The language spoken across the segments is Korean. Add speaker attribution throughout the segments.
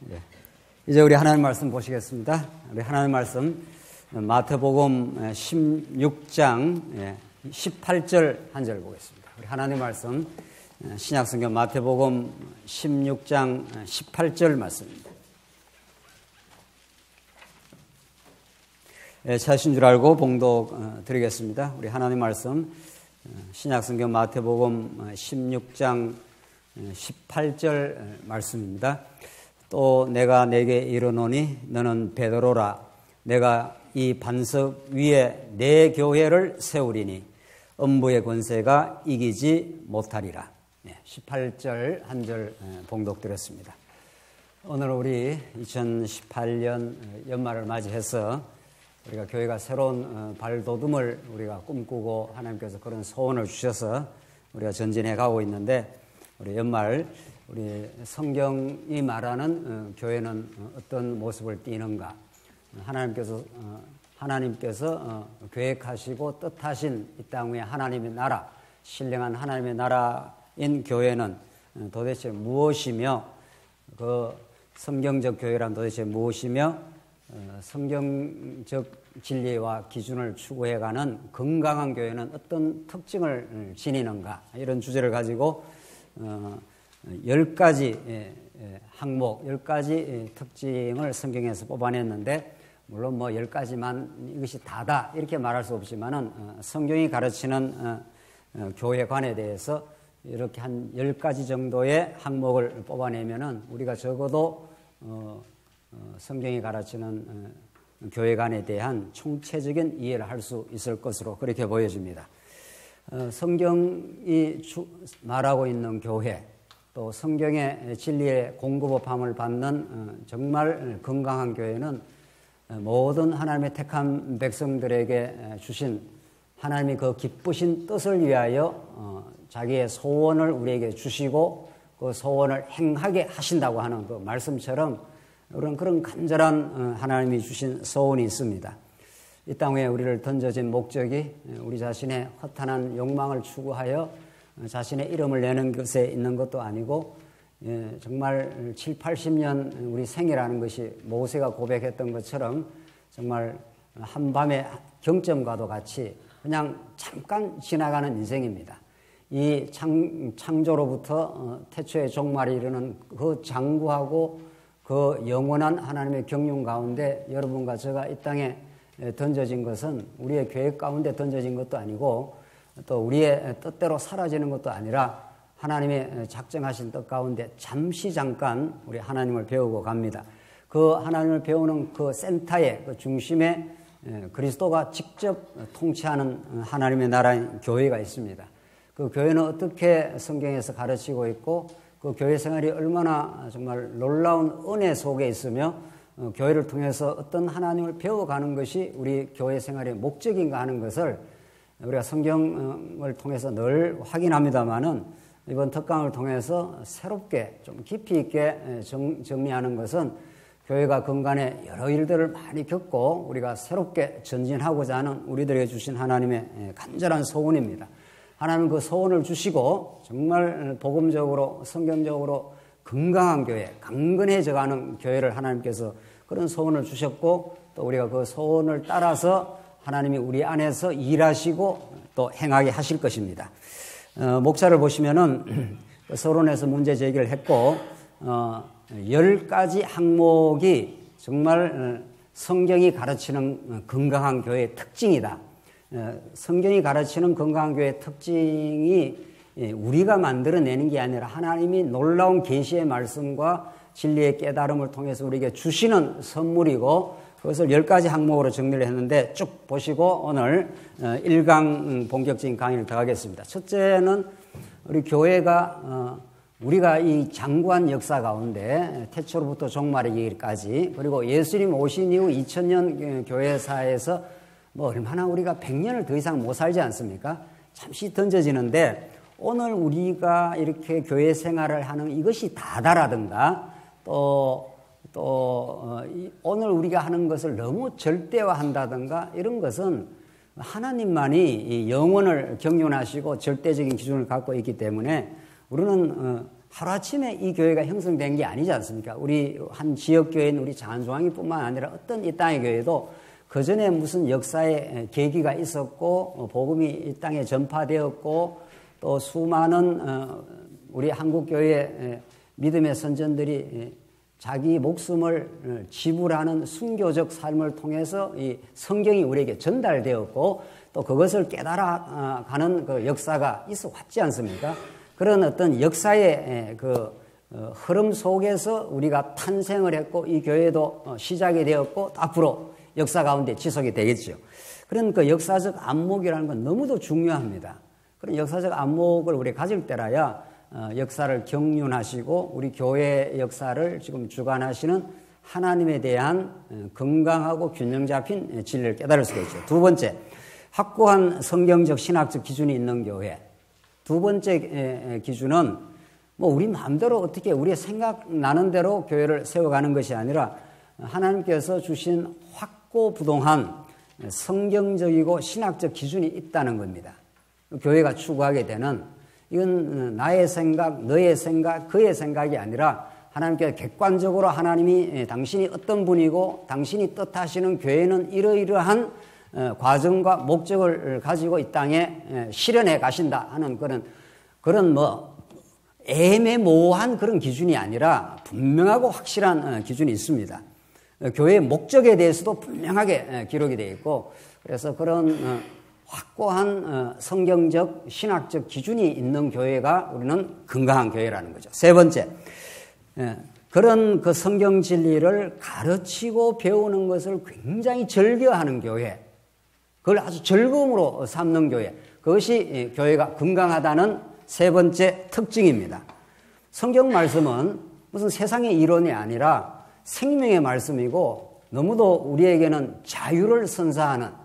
Speaker 1: 예. 이제 우리 하나님 말씀 보시겠습니다. 우리 하나님 말씀 마태복음 16장 18절 한 절 보겠습니다. 우리 하나님 말씀 신약성경 마태복음 16장 18절 말씀입니다. 찾으신 줄 알고 봉독 드리겠습니다. 우리 하나님 말씀 신약성경 마태복음 16장 18절 말씀입니다. 또 내가 내게 이르노니 너는 베드로라. 내가 이 반석 위에 내 교회를 세우리니 음부의 권세가 이기지 못하리라. 18절 한 절 봉독드렸습니다. 오늘 우리 2018년 연말을 맞이해서 우리가 교회가 새로운 발돋움을 우리가 꿈꾸고 하나님께서 그런 소원을 주셔서 우리가 전진해 가고 있는데, 우리 연말 우리 성경이 말하는 교회는 어떤 모습을 띠는가, 하나님께서 계획하시고 뜻하신 이 땅 위에 하나님의 나라, 신령한 하나님의 나라인 교회는 도대체 무엇이며, 그 성경적 교회란 도대체 무엇이며, 성경적 진리와 기준을 추구해가는 건강한 교회는 어떤 특징을 지니는가, 이런 주제를 가지고 10가지 항목, 10가지 특징을 성경에서 뽑아냈는데, 물론 뭐 10가지만 이것이 다다 이렇게 말할 수 없지만은 성경이 가르치는 교회관에 대해서 이렇게 한 10가지 정도의 항목을 뽑아내면은 우리가 적어도 성경이 가르치는 교회관에 대한 총체적인 이해를 할 수 있을 것으로 그렇게 보여집니다. 성경이 말하고 있는 교회, 또 성경의 진리의 공급함을 받는 정말 건강한 교회는 모든 하나님의 택한 백성들에게 주신 하나님이 그 기쁘신 뜻을 위하여 자기의 소원을 우리에게 주시고 그 소원을 행하게 하신다고 하는 그 말씀처럼 그런 간절한 하나님이 주신 소원이 있습니다. 이 땅에 우리를 던져진 목적이 우리 자신의 허탄한 욕망을 추구하여 자신의 이름을 내는 것에 있는 것도 아니고, 정말 7, 80년 우리 생이라는 것이 모세가 고백했던 것처럼 정말 한밤의 경점과도 같이 그냥 잠깐 지나가는 인생입니다. 이 창조로부터 태초의 종말에 이르는 그 장구하고 그 영원한 하나님의 경륜 가운데 여러분과 제가 이 땅에 던져진 것은 우리의 계획 가운데 던져진 것도 아니고 또 우리의 뜻대로 사라지는 것도 아니라 하나님의 작정하신 뜻 가운데 잠깐 우리 하나님을 배우고 갑니다. 그 하나님을 배우는 그 센터에, 그 중심에 그리스도가 직접 통치하는 하나님의 나라인 교회가 있습니다. 그 교회는 어떻게 성경에서 가르치고 있고 그 교회 생활이 얼마나 정말 놀라운 은혜 속에 있으며 교회를 통해서 어떤 하나님을 배워가는 것이 우리 교회 생활의 목적인가 하는 것을 우리가 성경을 통해서 늘 확인합니다만은 이번 특강을 통해서 새롭게 좀 깊이 있게 정리하는 것은 교회가 근간에 여러 일들을 많이 겪고 우리가 새롭게 전진하고자 하는 우리들에게 주신 하나님의 간절한 소원입니다. 하나님은 그 소원을 주시고 정말 복음적으로 성경적으로 건강한 교회, 강건해져가는 교회를 하나님께서 그런 소원을 주셨고, 또 우리가 그 소원을 따라서 하나님이 우리 안에서 일하시고 또 행하게 하실 것입니다. 목차를 보시면은 서론에서 문제 제기를 했고 10가지 항목이 정말 성경이 가르치는 건강한 교회의 특징이다. 성경이 가르치는 건강한 교회의 특징이 우리가 만들어내는 게 아니라 하나님이 놀라운 계시의 말씀과 진리의 깨달음을 통해서 우리에게 주시는 선물이고, 그것을 10가지 항목으로 정리를 했는데 쭉 보시고 오늘 1강 본격적인 강의를 들어가겠습니다. 첫째는 우리 교회가 우리가 이 장구한 역사 가운데 태초로부터 종말이기까지, 그리고 예수님 오신 이후 2000년 교회사에서 뭐 얼마나 우리가 100년을 더 이상 못 살지 않습니까? 잠시 던져지는데 오늘 우리가 이렇게 교회 생활을 하는 이것이 다다라든가 또 오늘 우리가 하는 것을 너무 절대화한다든가 이런 것은 하나님만이 영원을 경륜하시고 절대적인 기준을 갖고 있기 때문에 우리는 하루아침에 이 교회가 형성된 게 아니지 않습니까? 우리 한 지역교회인 우리 장안중앙이뿐만 아니라 어떤 이 땅의 교회도 그 전에 무슨 역사의 계기가 있었고 복음이 이 땅에 전파되었고 또 수많은 우리 한국교회의 믿음의 선전들이 자기 목숨을 지불하는 순교적 삶을 통해서 이 성경이 우리에게 전달되었고 또 그것을 깨달아가는 그 역사가 있어 왔지 않습니까? 그런 어떤 역사의 그 흐름 속에서 우리가 탄생을 했고 이 교회도 시작이 되었고 앞으로 역사 가운데 지속이 되겠죠. 그런 그 역사적 안목이라는 건 너무도 중요합니다. 그런 역사적 안목을 우리 가질 때라야 역사를 경륜하시고 우리 교회의 역사를 지금 주관하시는 하나님에 대한 건강하고 균형 잡힌 진리를 깨달을 수가 있죠. 두 번째, 확고한 성경적 신학적 기준이 있는 교회. 두 번째 기준은 뭐 우리 마음대로 어떻게 우리의 생각나는 대로 교회를 세워가는 것이 아니라 하나님께서 주신 확고부동한 성경적이고 신학적 기준이 있다는 겁니다. 교회가 추구하게 되는 이건 나의 생각, 너의 생각, 그의 생각이 아니라 하나님께서 객관적으로 하나님이 당신이 어떤 분이고 당신이 뜻하시는 교회는 이러이러한 과정과 목적을 가지고 이 땅에 실현해 가신다 하는 그런 뭐 애매모호한 그런 기준이 아니라 분명하고 확실한 기준이 있습니다. 교회의 목적에 대해서도 분명하게 기록이 되어 있고 그래서 그런 확고한 성경적 신학적 기준이 있는 교회가 우리는 건강한 교회라는 거죠. 세 번째, 그런 그 성경 진리를 가르치고 배우는 것을 굉장히 즐겨하는 교회, 그걸 아주 즐거움으로 삼는 교회, 그것이 교회가 건강하다는 세 번째 특징입니다. 성경 말씀은 무슨 세상의 이론이 아니라 생명의 말씀이고 너무도 우리에게는 자유를 선사하는,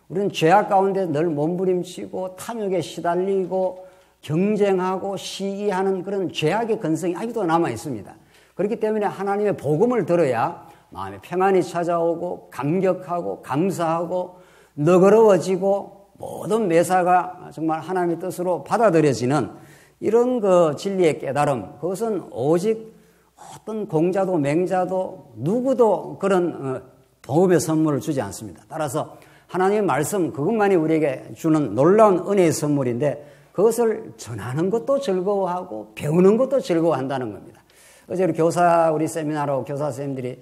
Speaker 1: 우리는 죄악 가운데 늘 몸부림치고 탐욕에 시달리고 경쟁하고 시기하는 그런 죄악의 근성이 아직도 남아 있습니다. 그렇기 때문에 하나님의 복음을 들어야 마음에 평안이 찾아오고 감격하고 감사하고 너그러워지고 모든 매사가 정말 하나님의 뜻으로 받아들여지는 이런 그 진리의 깨달음, 그것은 오직 어떤 공자도 맹자도 누구도 그런 복음의 선물을 주지 않습니다. 따라서 하나님의 말씀 그것만이 우리에게 주는 놀라운 은혜의 선물인데 그것을 전하는 것도 즐거워하고 배우는 것도 즐거워한다는 겁니다. 어제 우리 세미나로 교사 선생님들이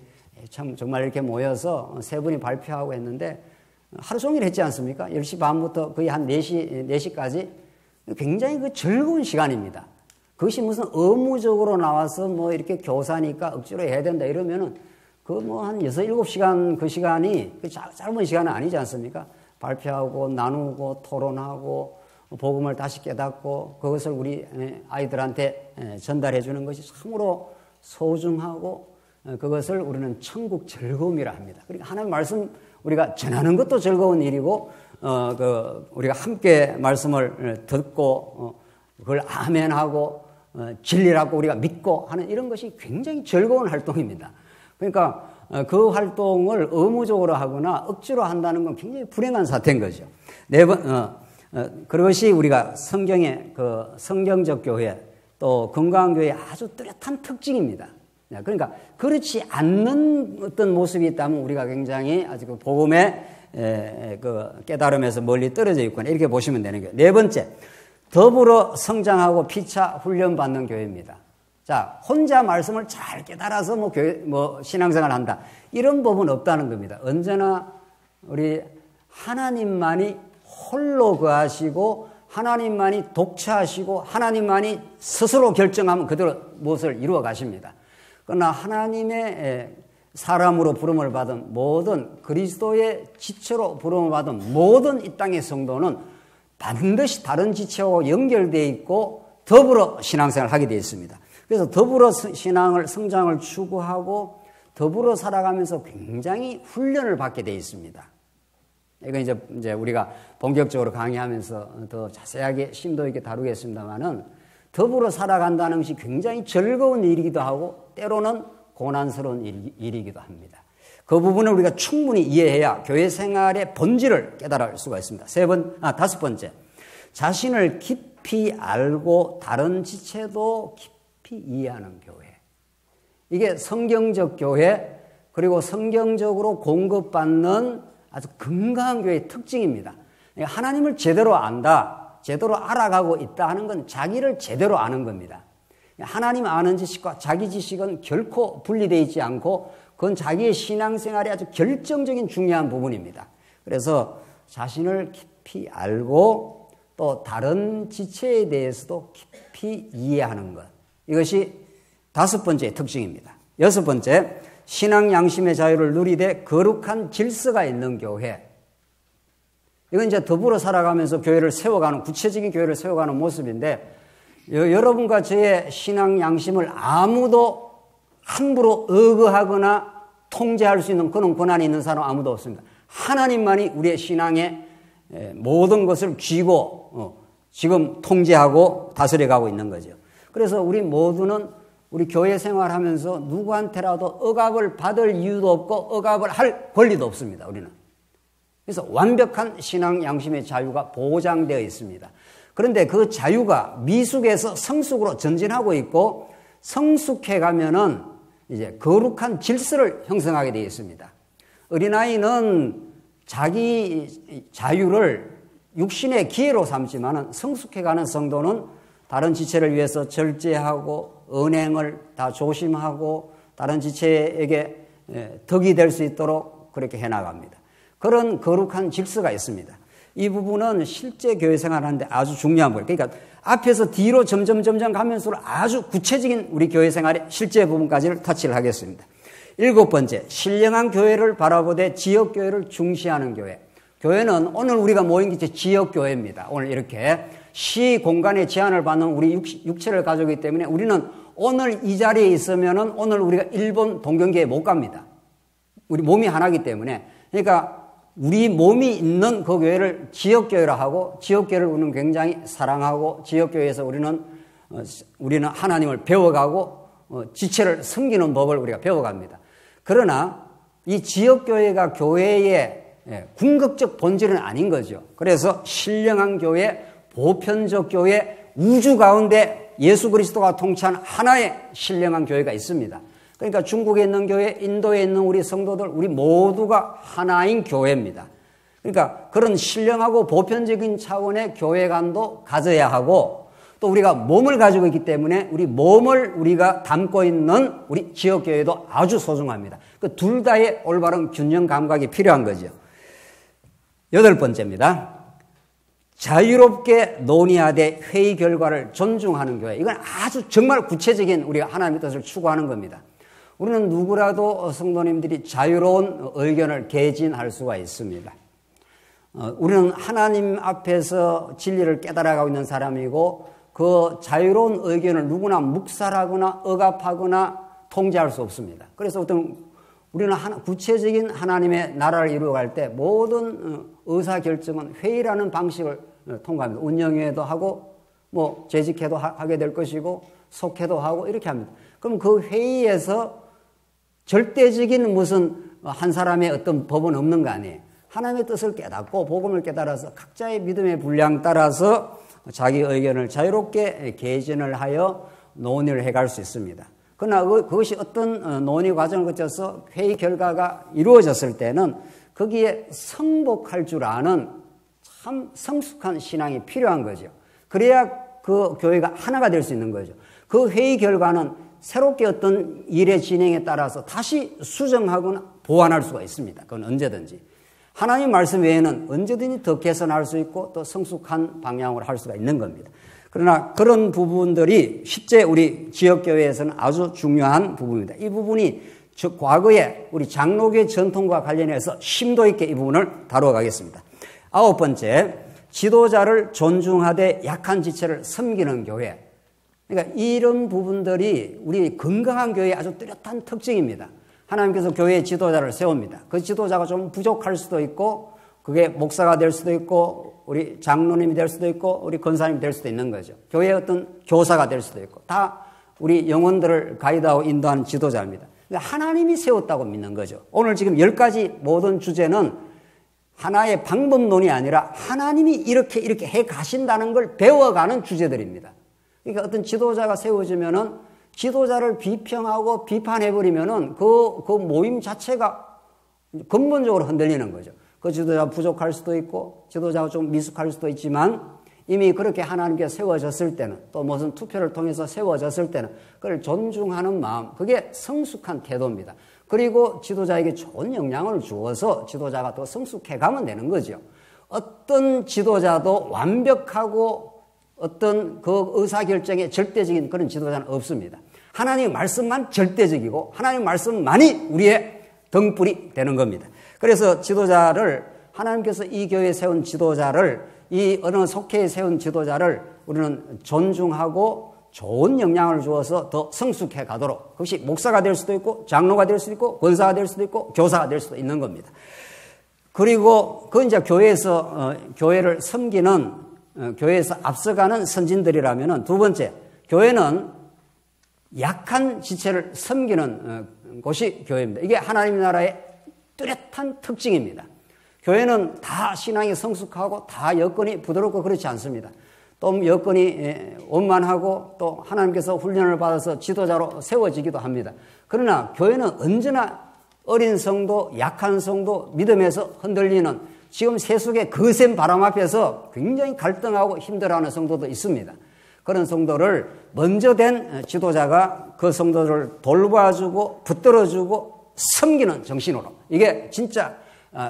Speaker 1: 참 정말 이렇게 모여서 세 분이 발표하고 했는데 하루 종일 했지 않습니까? 10시 반부터 거의 한 4시까지 굉장히 그 즐거운 시간입니다. 그것이 무슨 의무적으로 나와서 뭐 이렇게 교사니까 억지로 해야 된다 이러면은 그 뭐 한 6, 7시간 그 시간이 짧은 시간은 아니지 않습니까? 발표하고 나누고 토론하고 복음을 다시 깨닫고 그것을 우리 아이들한테 전달해 주는 것이 참으로 소중하고 그것을 우리는 천국 즐거움이라 합니다. 그러니까 하나님 말씀 우리가 전하는 것도 즐거운 일이고 우리가 함께 말씀을 듣고 그걸 아멘하고 진리라고 우리가 믿고 하는 이런 것이 굉장히 즐거운 활동입니다. 그러니까 그 활동을 의무적으로 하거나 억지로 한다는 건 굉장히 불행한 사태인 거죠. 그것이 우리가 성경의 그 성경적 교회 또 건강한 교회의 아주 뚜렷한 특징입니다. 그러니까 그렇지 않는 어떤 모습이 있다면 우리가 굉장히 아직 그 복음의 그 깨달음에서 멀리 떨어져 있구나 이렇게 보시면 되는 거예요. 네 번째, 더불어 성장하고 피차 훈련받는 교회입니다. 자, 혼자 말씀을 잘 깨달아서 신앙생활을 한다. 이런 법은 없다는 겁니다. 언제나 우리 하나님만이 홀로 거하시고 하나님만이 독차하시고 하나님만이 스스로 결정하면 그대로 무엇을 이루어 가십니다. 그러나 하나님의 사람으로 부름을 받은 모든 그리스도의 지체로 부름을 받은 모든 이 땅의 성도는 반드시 다른 지체하고 연결되어 있고 더불어 신앙생활을 하게 되어 있습니다. 그래서 더불어 신앙을 성장을 추구하고 더불어 살아가면서 굉장히 훈련을 받게 되어 있습니다. 이건 이제 우리가 본격적으로 강의하면서 더 자세하게 심도 있게 다루겠습니다만은 더불어 살아간다는 것이 굉장히 즐거운 일이기도 하고 때로는 고난스러운 일이기도 합니다. 그 부분을 우리가 충분히 이해해야 교회 생활의 본질을 깨달을 수가 있습니다. 다섯 번째, 자신을 깊이 알고 다른 지체도 깊이 깊이 이해하는 교회. 이게 성경적 교회, 그리고 성경적으로 공급받는 아주 건강한 교회의 특징입니다. 하나님을 제대로 안다, 제대로 알아가고 있다 하는 건 자기를 제대로 아는 겁니다. 하나님 아는 지식과 자기 지식은 결코 분리되어 있지 않고 그건 자기의 신앙생활에 아주 결정적인 중요한 부분입니다. 그래서 자신을 깊이 알고 또 다른 지체에 대해서도 깊이 이해하는 것. 이것이 5번째 특징입니다. 6번째, 신앙 양심의 자유를 누리되 거룩한 질서가 있는 교회. 이건 이제 더불어 살아가면서 교회를 세워가는, 구체적인 교회를 세워가는 모습인데, 여러분과 저의 신앙 양심을 아무도 함부로 억어하거나 통제할 수 있는 그런 권한이 있는 사람 아무도 없습니다. 하나님만이 우리의 신앙의 모든 것을 쥐고 지금 통제하고 다스려가고 있는 거죠. 그래서 우리 모두는 우리 교회 생활하면서 누구한테라도 억압을 받을 이유도 없고 억압을 할 권리도 없습니다. 우리는. 그래서 완벽한 신앙 양심의 자유가 보장되어 있습니다. 그런데 그 자유가 미숙에서 성숙으로 전진하고 있고 성숙해 가면은 이제 거룩한 질서를 형성하게 되어 있습니다. 어린아이는 자기 자유를 육신의 기회로 삼지만은 성숙해 가는 성도는 다른 지체를 위해서 절제하고 언행을 다 조심하고 다른 지체에게 덕이 될 수 있도록 그렇게 해나갑니다. 그런 거룩한 질서가 있습니다. 이 부분은 실제 교회 생활하는데 아주 중요한 부분. 그러니까 앞에서 뒤로 점점 가면서 아주 구체적인 우리 교회 생활의 실제 부분까지를 터치를 하겠습니다. 7번째, 신령한 교회를 바라보되 지역교회를 중시하는 교회. 교회는 오늘 우리가 모인 게 지역교회입니다. 오늘 이렇게 시 공간의 제한을 받는 우리 육체를 가지고 있기 때문에 우리는 오늘 이 자리에 있으면은 오늘 우리가 일본 동경교회 못 갑니다. 우리 몸이 하나이기 때문에. 그러니까 우리 몸이 있는 그 교회를 지역교회라 하고 지역교회를 우리는 굉장히 사랑하고 지역교회에서 우리는 하나님을 배워가고 지체를 섬기는 법을 우리가 배워갑니다. 그러나 이 지역교회가 교회의 궁극적 본질은 아닌 거죠. 그래서 신령한 교회, 보편적 교회, 우주 가운데 예수 그리스도가 통치한 하나의 신령한 교회가 있습니다. 그러니까 중국에 있는 교회, 인도에 있는 우리 성도들, 우리 모두가 하나인 교회입니다. 그러니까 그런 신령하고 보편적인 차원의 교회관도 가져야 하고 또 우리가 몸을 가지고 있기 때문에 우리 몸을 우리가 담고 있는 우리 지역교회도 아주 소중합니다. 그 둘 다의 올바른 균형 감각이 필요한 거죠. 8번째입니다. 자유롭게 논의하되 회의 결과를 존중하는 교회. 이건 아주 정말 구체적인 우리가 하나님의 뜻을 추구하는 겁니다. 우리는 누구라도 성도님들이 자유로운 의견을 개진할 수가 있습니다. 우리는 하나님 앞에서 진리를 깨달아가고 있는 사람이고 그 자유로운 의견을 누구나 묵살하거나 억압하거나 통제할 수 없습니다. 그래서 우리는 구체적인 하나님의 나라를 이루어갈 때 모든 의사결정은 회의라는 방식을 통과합니다. 운영회도 하고 뭐 재직회도 하게 될 것이고 속회도 하고 이렇게 합니다. 그럼 그 회의에서 절대적인 무슨 한 사람의 어떤 법은 없는 거 아니에요. 하나님의 뜻을 깨닫고 복음을 깨달아서 각자의 믿음의 분량 따라서 자기 의견을 자유롭게 개진을 하여 논의를 해갈 수 있습니다. 그러나 그것이 어떤 논의 과정을 거쳐서 회의 결과가 이루어졌을 때는 거기에 성복할 줄 아는 참 성숙한 신앙이 필요한 거죠. 그래야 그 교회가 하나가 될 수 있는 거죠. 그 회의 결과는 새롭게 어떤 일의 진행에 따라서 다시 수정하거나 보완할 수가 있습니다. 그건 언제든지. 하나님 말씀 외에는 언제든지 더 개선할 수 있고 또 성숙한 방향으로 할 수가 있는 겁니다. 그러나 그런 부분들이 실제 우리 지역교회에서는 아주 중요한 부분입니다. 이 부분이 과거에 우리 장로교의 전통과 관련해서 심도 있게 이 부분을 다루어 가겠습니다. 9번째, 지도자를 존중하되 약한 지체를 섬기는 교회. 그러니까 이런 부분들이 우리 건강한 교회의 아주 뚜렷한 특징입니다. 하나님께서 교회의 지도자를 세웁니다. 그 지도자가 좀 부족할 수도 있고 그게 목사가 될 수도 있고 우리 장로님이 될 수도 있고 우리 권사님이 될 수도 있는 거죠. 교회의 어떤 교사가 될 수도 있고 다 우리 영혼들을 가이드하고 인도하는 지도자입니다. 하나님이 세웠다고 믿는 거죠. 오늘 지금 10가지 모든 주제는 하나의 방법론이 아니라 하나님이 이렇게 해 가신다는 걸 배워가는 주제들입니다. 그러니까 어떤 지도자가 세워지면은 지도자를 비평하고 비판해버리면은 그 모임 자체가 근본적으로 흔들리는 거죠. 그 지도자 부족할 수도 있고, 지도자가 좀 미숙할 수도 있지만, 이미 그렇게 하나님께 세워졌을 때는, 또 무슨 투표를 통해서 세워졌을 때는, 그걸 존중하는 마음, 그게 성숙한 태도입니다. 그리고 지도자에게 좋은 영향을 주어서 지도자가 더 성숙해 가면 되는 거죠. 어떤 지도자도 완벽하고 어떤 그 의사결정에 절대적인 그런 지도자는 없습니다. 하나님의 말씀만 절대적이고 하나님의 말씀만이 우리의 등불이 되는 겁니다. 그래서 지도자를, 하나님께서 이 교회에 세운 지도자를, 이 어느 속회에 세운 지도자를 우리는 존중하고 좋은 영향을 주어서 더 성숙해 가도록, 그것이 목사가 될 수도 있고 장로가 될 수도 있고 권사가 될 수도 있고 교사가 될 수도 있는 겁니다. 그리고 그 이제 교회에서 교회를 섬기는, 교회에서 앞서가는 선진들이라면은, 두 번째, 교회는 약한 지체를 섬기는 곳이 교회입니다. 이게 하나님 나라의 뚜렷한 특징입니다. 교회는 다 신앙이 성숙하고 다 여건이 부드럽고 그렇지 않습니다. 또 여건이 원만하고 또 하나님께서 훈련을 받아서 지도자로 세워지기도 합니다. 그러나 교회는 언제나 어린 성도, 약한 성도, 믿음에서 흔들리는, 지금 세속의 거센 바람 앞에서 굉장히 갈등하고 힘들어하는 성도도 있습니다. 그런 성도를 먼저 된 지도자가 그 성도를 돌봐주고 붙들어주고 섬기는 정신으로, 이게 진짜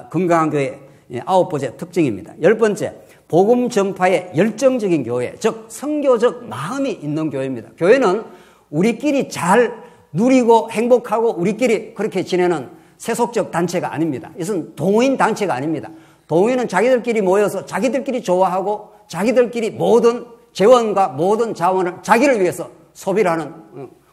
Speaker 1: 건강한 교회의 9번째 특징입니다. 10번째, 복음 전파에 열정적인 교회, 즉 선교적 마음이 있는 교회입니다. 교회는 우리끼리 잘 누리고 행복하고 우리끼리 그렇게 지내는 세속적 단체가 아닙니다. 이것은 동호인 단체가 아닙니다. 동호인은 자기들끼리 모여서 자기들끼리 좋아하고 자기들끼리 모든 재원과 모든 자원을 자기를 위해서 소비를 하는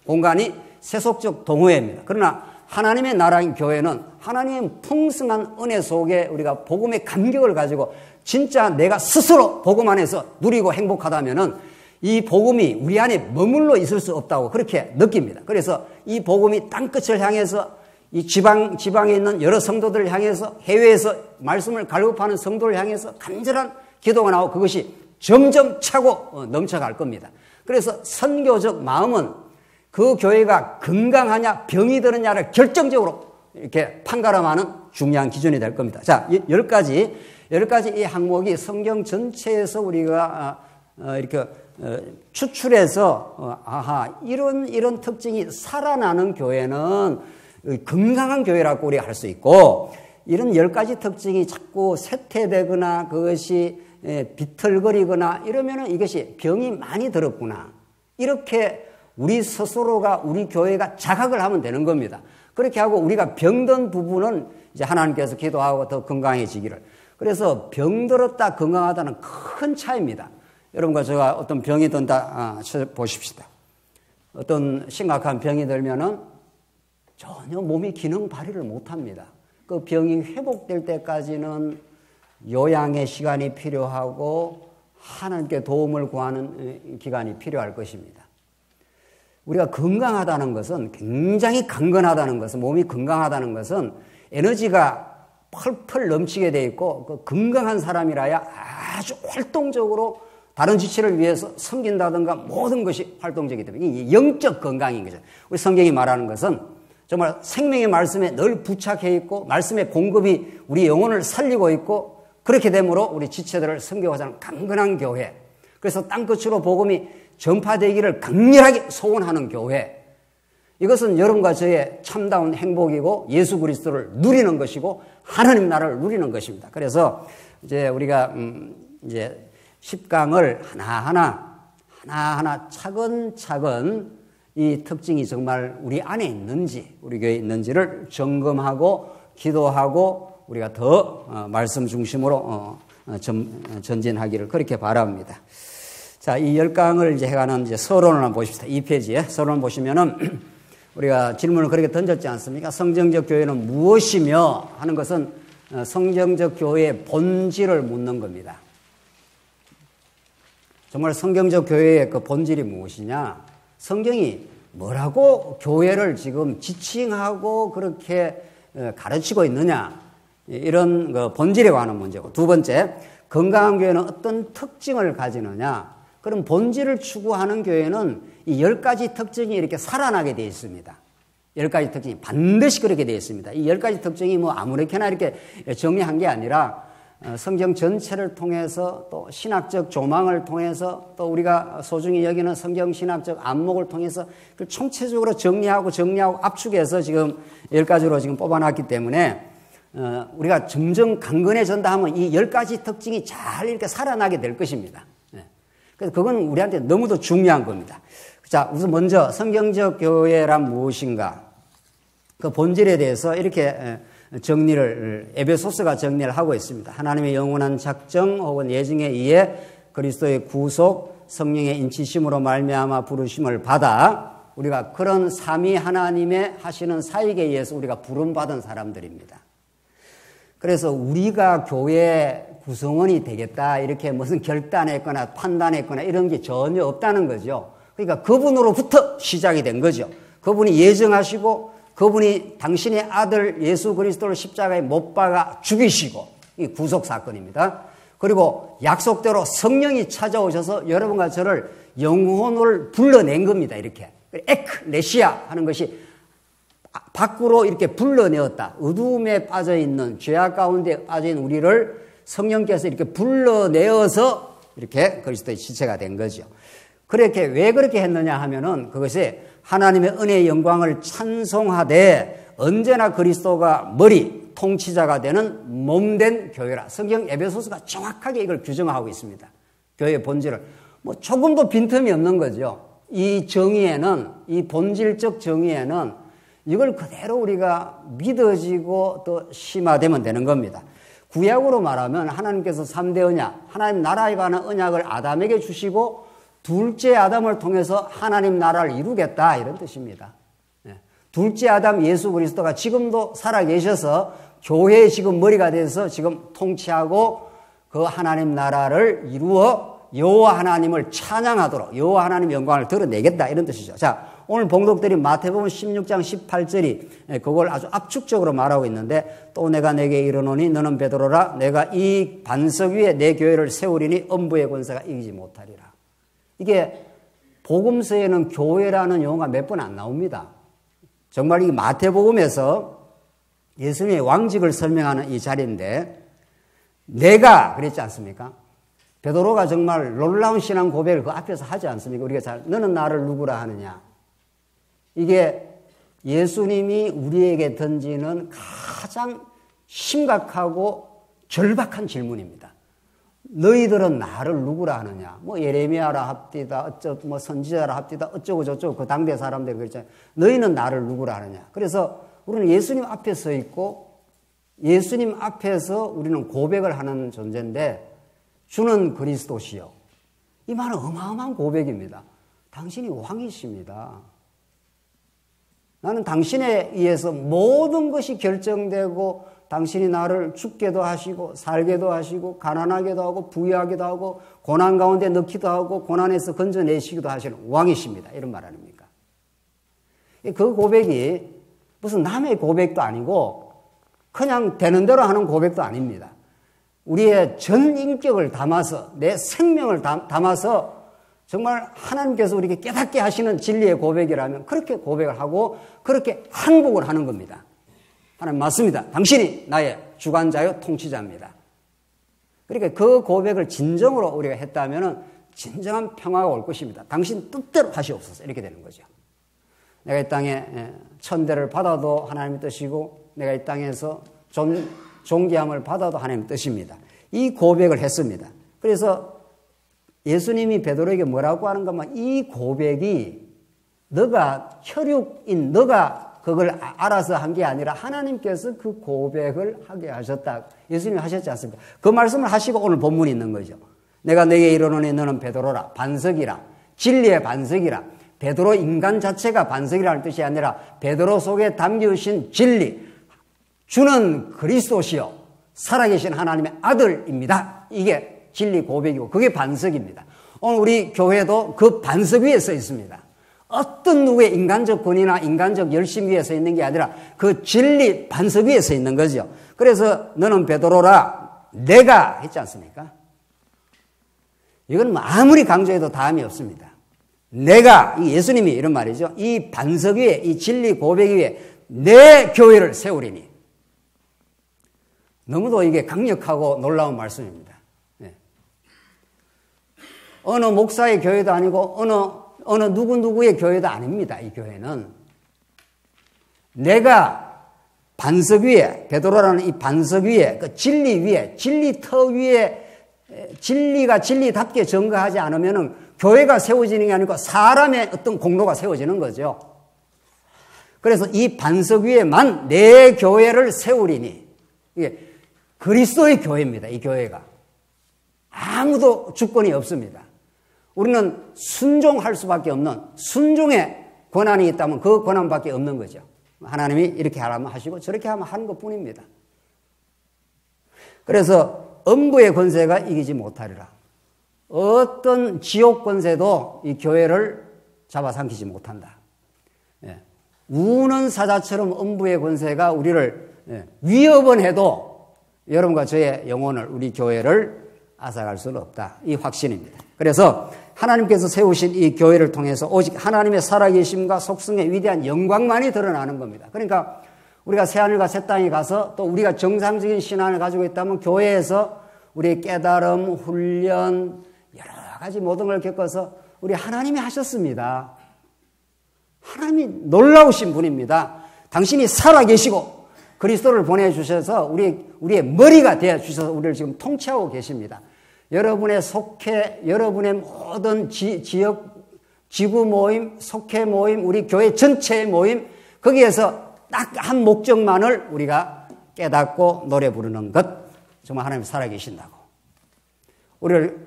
Speaker 1: 공간이 세속적 동호회입니다. 그러나 하나님의 나라인 교회는 하나님의 풍성한 은혜 속에 우리가 복음의 감격을 가지고 진짜 내가 스스로 복음 안에서 누리고 행복하다면은 이 복음이 우리 안에 머물러 있을 수 없다고 그렇게 느낍니다. 그래서 이 복음이 땅끝을 향해서 이 지방에 있는 여러 성도들을 향해서, 해외에서 말씀을 갈급하는 성도를 향해서 간절한 기도가 나오고 그것이 점점 차고 넘쳐갈 겁니다. 그래서 선교적 마음은 그 교회가 건강하냐 병이 드느냐를 결정적으로 이렇게 판가름하는 중요한 기준이 될 겁니다. 자, 10가지 이 항목이 성경 전체에서 우리가 이렇게 추출해서 이런 특징이 살아나는 교회는 건강한 교회라고 우리가 할 수 있고, 이런 10가지 특징이 자꾸 쇠퇴되거나 그것이 비틀거리거나 이러면은 이것이 병이 많이 들었구나, 이렇게 우리 스스로가, 우리 교회가 자각을 하면 되는 겁니다. 그렇게 하고 우리가 병든 부분은 이제 하나님께서 기도하고 더 건강해지기를. 그래서 병들었다 건강하다는 큰 차이입니다. 여러분과 제가 어떤 병이 든다 보십시다. 어떤 심각한 병이 들면은 전혀 몸이 기능 발휘를 못합니다. 그 병이 회복될 때까지는 요양의 시간이 필요하고 하나님께 도움을 구하는 기간이 필요할 것입니다. 우리가 건강하다는 것은, 굉장히 강건하다는 것은, 몸이 건강하다는 것은 에너지가 펄펄 넘치게 돼 있고, 그 건강한 사람이라야 아주 활동적으로 다른 지체를 위해서 섬긴다든가 모든 것이 활동적이기 때문에 이게 영적 건강인 거죠. 우리 성경이 말하는 것은 정말 생명의 말씀에 늘 부착해 있고 말씀의 공급이 우리 영혼을 살리고 있고, 그렇게 되므로 우리 지체들을 섬겨가자는 강건한 교회, 그래서 땅끝으로 복음이 전파되기를 강렬하게 소원하는 교회, 이것은 여러분과 저의 참다운 행복이고 예수 그리스도를 누리는 것이고 하나님 나라를 누리는 것입니다. 그래서 이제 우리가 이제 10강을 하나하나 차근차근 이 특징이 정말 우리 안에 있는지, 우리 교회에 있는지를 점검하고 기도하고 우리가 더 말씀 중심으로 전진하기를 그렇게 바랍니다. 자, 이 10강을 이제 해가는 이제 서론을 한번 보십시다. 2페이지에 서론 보시면은 우리가 질문을 그렇게 던졌지 않습니까? 성경적 교회는 무엇이며 하는 것은 성경적 교회의 본질을 묻는 겁니다. 정말 성경적 교회의 그 본질이 무엇이냐? 성경이 뭐라고 교회를 지금 지칭하고 그렇게 가르치고 있느냐? 이런 그 본질에 관한 문제고, 두 번째, 건강한 교회는 어떤 특징을 가지느냐? 그럼 본질을 추구하는 교회는 이 10가지 특징이 이렇게 살아나게 되어 있습니다. 10가지 특징이 반드시 그렇게 되어 있습니다. 이 10가지 특징이 뭐 아무렇게나 이렇게 정리한 게 아니라 성경 전체를 통해서 또 신학적 조망을 통해서 또 우리가 소중히 여기는 성경 신학적 안목을 통해서 그 총체적으로 정리하고 압축해서 지금 10가지로 지금 뽑아놨기 때문에 우리가 점점 강건해진다 하면 이 10가지 특징이 잘 이렇게 살아나게 될 것입니다. 그래서 그건 우리한테 너무도 중요한 겁니다. 자, 우선 먼저 성경적 교회란 무엇인가? 그 본질에 대해서 이렇게 정리를, 에베소서가 정리를 하고 있습니다. 하나님의 영원한 작정 혹은 예정에 의해 그리스도의 구속, 성령의 인치심으로 말미암아 부르심을 받아 우리가 그런 삼위 하나님의 하시는 사역에 의해서 우리가 부름받은 사람들입니다. 그래서 우리가 교회 구성원이 되겠다 이렇게 무슨 결단했거나 판단했거나 이런 게 전혀 없다는 거죠. 그러니까 그분으로부터 시작이 된 거죠. 그분이 예정하시고 그분이 당신의 아들 예수 그리스도를 십자가에 못 박아 죽이시고 이 구속 사건입니다. 그리고 약속대로 성령이 찾아오셔서 여러분과 저를 영혼을 불러낸 겁니다. 이렇게 에클레시아 하는 것이 밖으로 이렇게 불러내었다. 어두움에 빠져있는 죄악 가운데 빠져있는 우리를 성령께서 이렇게 불러내어서 이렇게 그리스도의 지체가 된 거죠. 그렇게 왜 그렇게 했느냐 하면은 그것이 하나님의 은혜의 영광을 찬송하되 언제나 그리스도가 머리 통치자가 되는 몸된 교회라. 성경 에베소서가 정확하게 이걸 규정하고 있습니다. 교회의 본질을 뭐 조금도 빈틈이 없는 거죠. 이 정의에는 이 본질적 정의에는 이걸 그대로 우리가 믿어지고 또 심화되면 되는 겁니다. 구약으로 말하면 하나님께서 3대 언약, 하나님 나라에 관한 언약을 아담에게 주시고 둘째 아담을 통해서 하나님 나라를 이루겠다 이런 뜻입니다. 둘째 아담 예수 그리스도가 지금도 살아계셔서 교회의 지금 머리가 돼서 지금 통치하고 그 하나님 나라를 이루어 여호와 하나님을 찬양하도록 여호와 하나님의 영광을 드러내겠다 이런 뜻이죠. 자, 오늘 봉독드린 마태복음 16장 18절이 그걸 아주 압축적으로 말하고 있는데 또 내가 내게 이르노니 너는 베드로라 내가 이 반석 위에 내 교회를 세우리니 엄부의 권세가 이기지 못하리라. 이게 복음서에는 교회라는 용어가 몇 번 안 나옵니다. 정말 이 마태복음에서 예수님의 왕직을 설명하는 이 자리인데 내가 그랬지 않습니까? 베드로가 정말 놀라운 신앙 고백을 그 앞에서 하지 않습니까? 우리가 잘 너는 나를 누구라 하느냐? 이게 예수님이 우리에게 던지는 가장 심각하고 절박한 질문입니다. 너희들은 나를 누구라 하느냐? 뭐 예레미야라 합디다, 뭐 선지자라 합디다, 어쩌고 저쩌고 그 당대 사람들 그랬잖아요. 너희는 나를 누구라 하느냐? 그래서 우리는 예수님 앞에 서 있고 예수님 앞에서 우리는 고백을 하는 존재인데 주는 그리스도시요. 이 말은 어마어마한 고백입니다. 당신이 왕이십니다. 나는 당신에 의해서 모든 것이 결정되고 당신이 나를 죽게도 하시고 살게도 하시고 가난하게도 하고 부유하게도 하고 고난 가운데 넣기도 하고 고난에서 건져내시기도 하시는 왕이십니다. 이런 말 아닙니까? 그 고백이 무슨 남의 고백도 아니고 그냥 되는 대로 하는 고백도 아닙니다. 우리의 전 인격을 담아서 내 생명을 담아서 정말 하나님께서 우리에게 깨닫게 하시는 진리의 고백이라면 그렇게 고백을 하고 그렇게 항복을 하는 겁니다. 하나님 맞습니다. 당신이 나의 주관자요 통치자입니다. 그러니까 그 고백을 진정으로 우리가 했다면 진정한 평화가 올 것입니다. 당신 뜻대로 하시옵소서 이렇게 되는 거죠. 내가 이 땅에 천대를 받아도 하나님의 뜻이고 내가 이 땅에서 존귀함을 받아도 하나님의 뜻입니다. 이 고백을 했습니다. 그래서 예수님이 베드로에게 뭐라고 하는가 하면 이 고백이 너가 혈육인 너가 그걸 알아서 한 게 아니라 하나님께서 그 고백을 하게 하셨다. 예수님이 하셨지 않습니까? 그 말씀을 하시고 오늘 본문이 있는 거죠. 내가 너에게 이르노니 너는 베드로라 반석이라 진리의 반석이라. 베드로 인간 자체가 반석이라는 뜻이 아니라 베드로 속에 담겨진 진리 주는 그리스도시요 살아계신 하나님의 아들입니다. 이게 진리 고백이고 그게 반석입니다. 오늘 우리 교회도 그 반석 위에 서 있습니다. 어떤 누구의 인간적 권위나 인간적 열심 위에 서 있는 게 아니라 그 진리 반석 위에 서 있는 거죠. 그래서 너는 베드로라 내가 했지 않습니까? 이건 뭐 아무리 강조해도 다함이 없습니다. 내가, 예수님이 이런 말이죠. 이 반석 위에, 이 진리 고백 위에 내 교회를 세우리니. 너무도 이게 강력하고 놀라운 말씀입니다. 네. 어느 목사의 교회도 아니고 어느 누구누구의 교회도 아닙니다. 이 교회는. 내가 반석 위에, 베드로라는 이 반석 위에, 그 진리 위에, 진리터 위에 진리가 진리답게 증거하지 않으면은 교회가 세워지는 게 아니고 사람의 어떤 공로가 세워지는 거죠. 그래서 이 반석 위에만 내 교회를 세우리니. 이게 그리스도의 교회입니다. 이 교회가. 아무도 주권이 없습니다. 우리는 순종할 수밖에 없는 순종의 권한이 있다면 그 권한밖에 없는 거죠. 하나님이 이렇게 하라면 하시고 저렇게 하면 하는 것뿐입니다. 그래서 음부의 권세가 이기지 못하리라. 어떤 지옥 권세도 이 교회를 잡아삼키지 못한다. 예. 우는 사자처럼 음부의 권세가 우리를 위협은 해도 여러분과 저의 영혼을, 우리 교회를 앗아갈 수는 없다. 이 확신입니다. 그래서 하나님께서 세우신 이 교회를 통해서 오직 하나님의 살아계심과 속성의 위대한 영광만이 드러나는 겁니다. 그러니까 우리가 새하늘과 새 땅에 가서 또 우리가 정상적인 신앙을 가지고 있다면 교회에서 우리의 깨달음, 훈련, 여러 가지 모든 걸 겪어서 우리 하나님이 하셨습니다. 하나님이 놀라우신 분입니다. 당신이 살아계시고 그리스도를 보내주셔서 우리의 머리가 되어주셔서 우리를 지금 통치하고 계십니다. 여러분의 속회, 여러분의 모든 지역, 지구 모임, 속회 모임, 우리 교회 전체의 모임, 거기에서 딱 한 목적만을 우리가 깨닫고 노래 부르는 것, 정말 하나님 살아계신다고. 우리를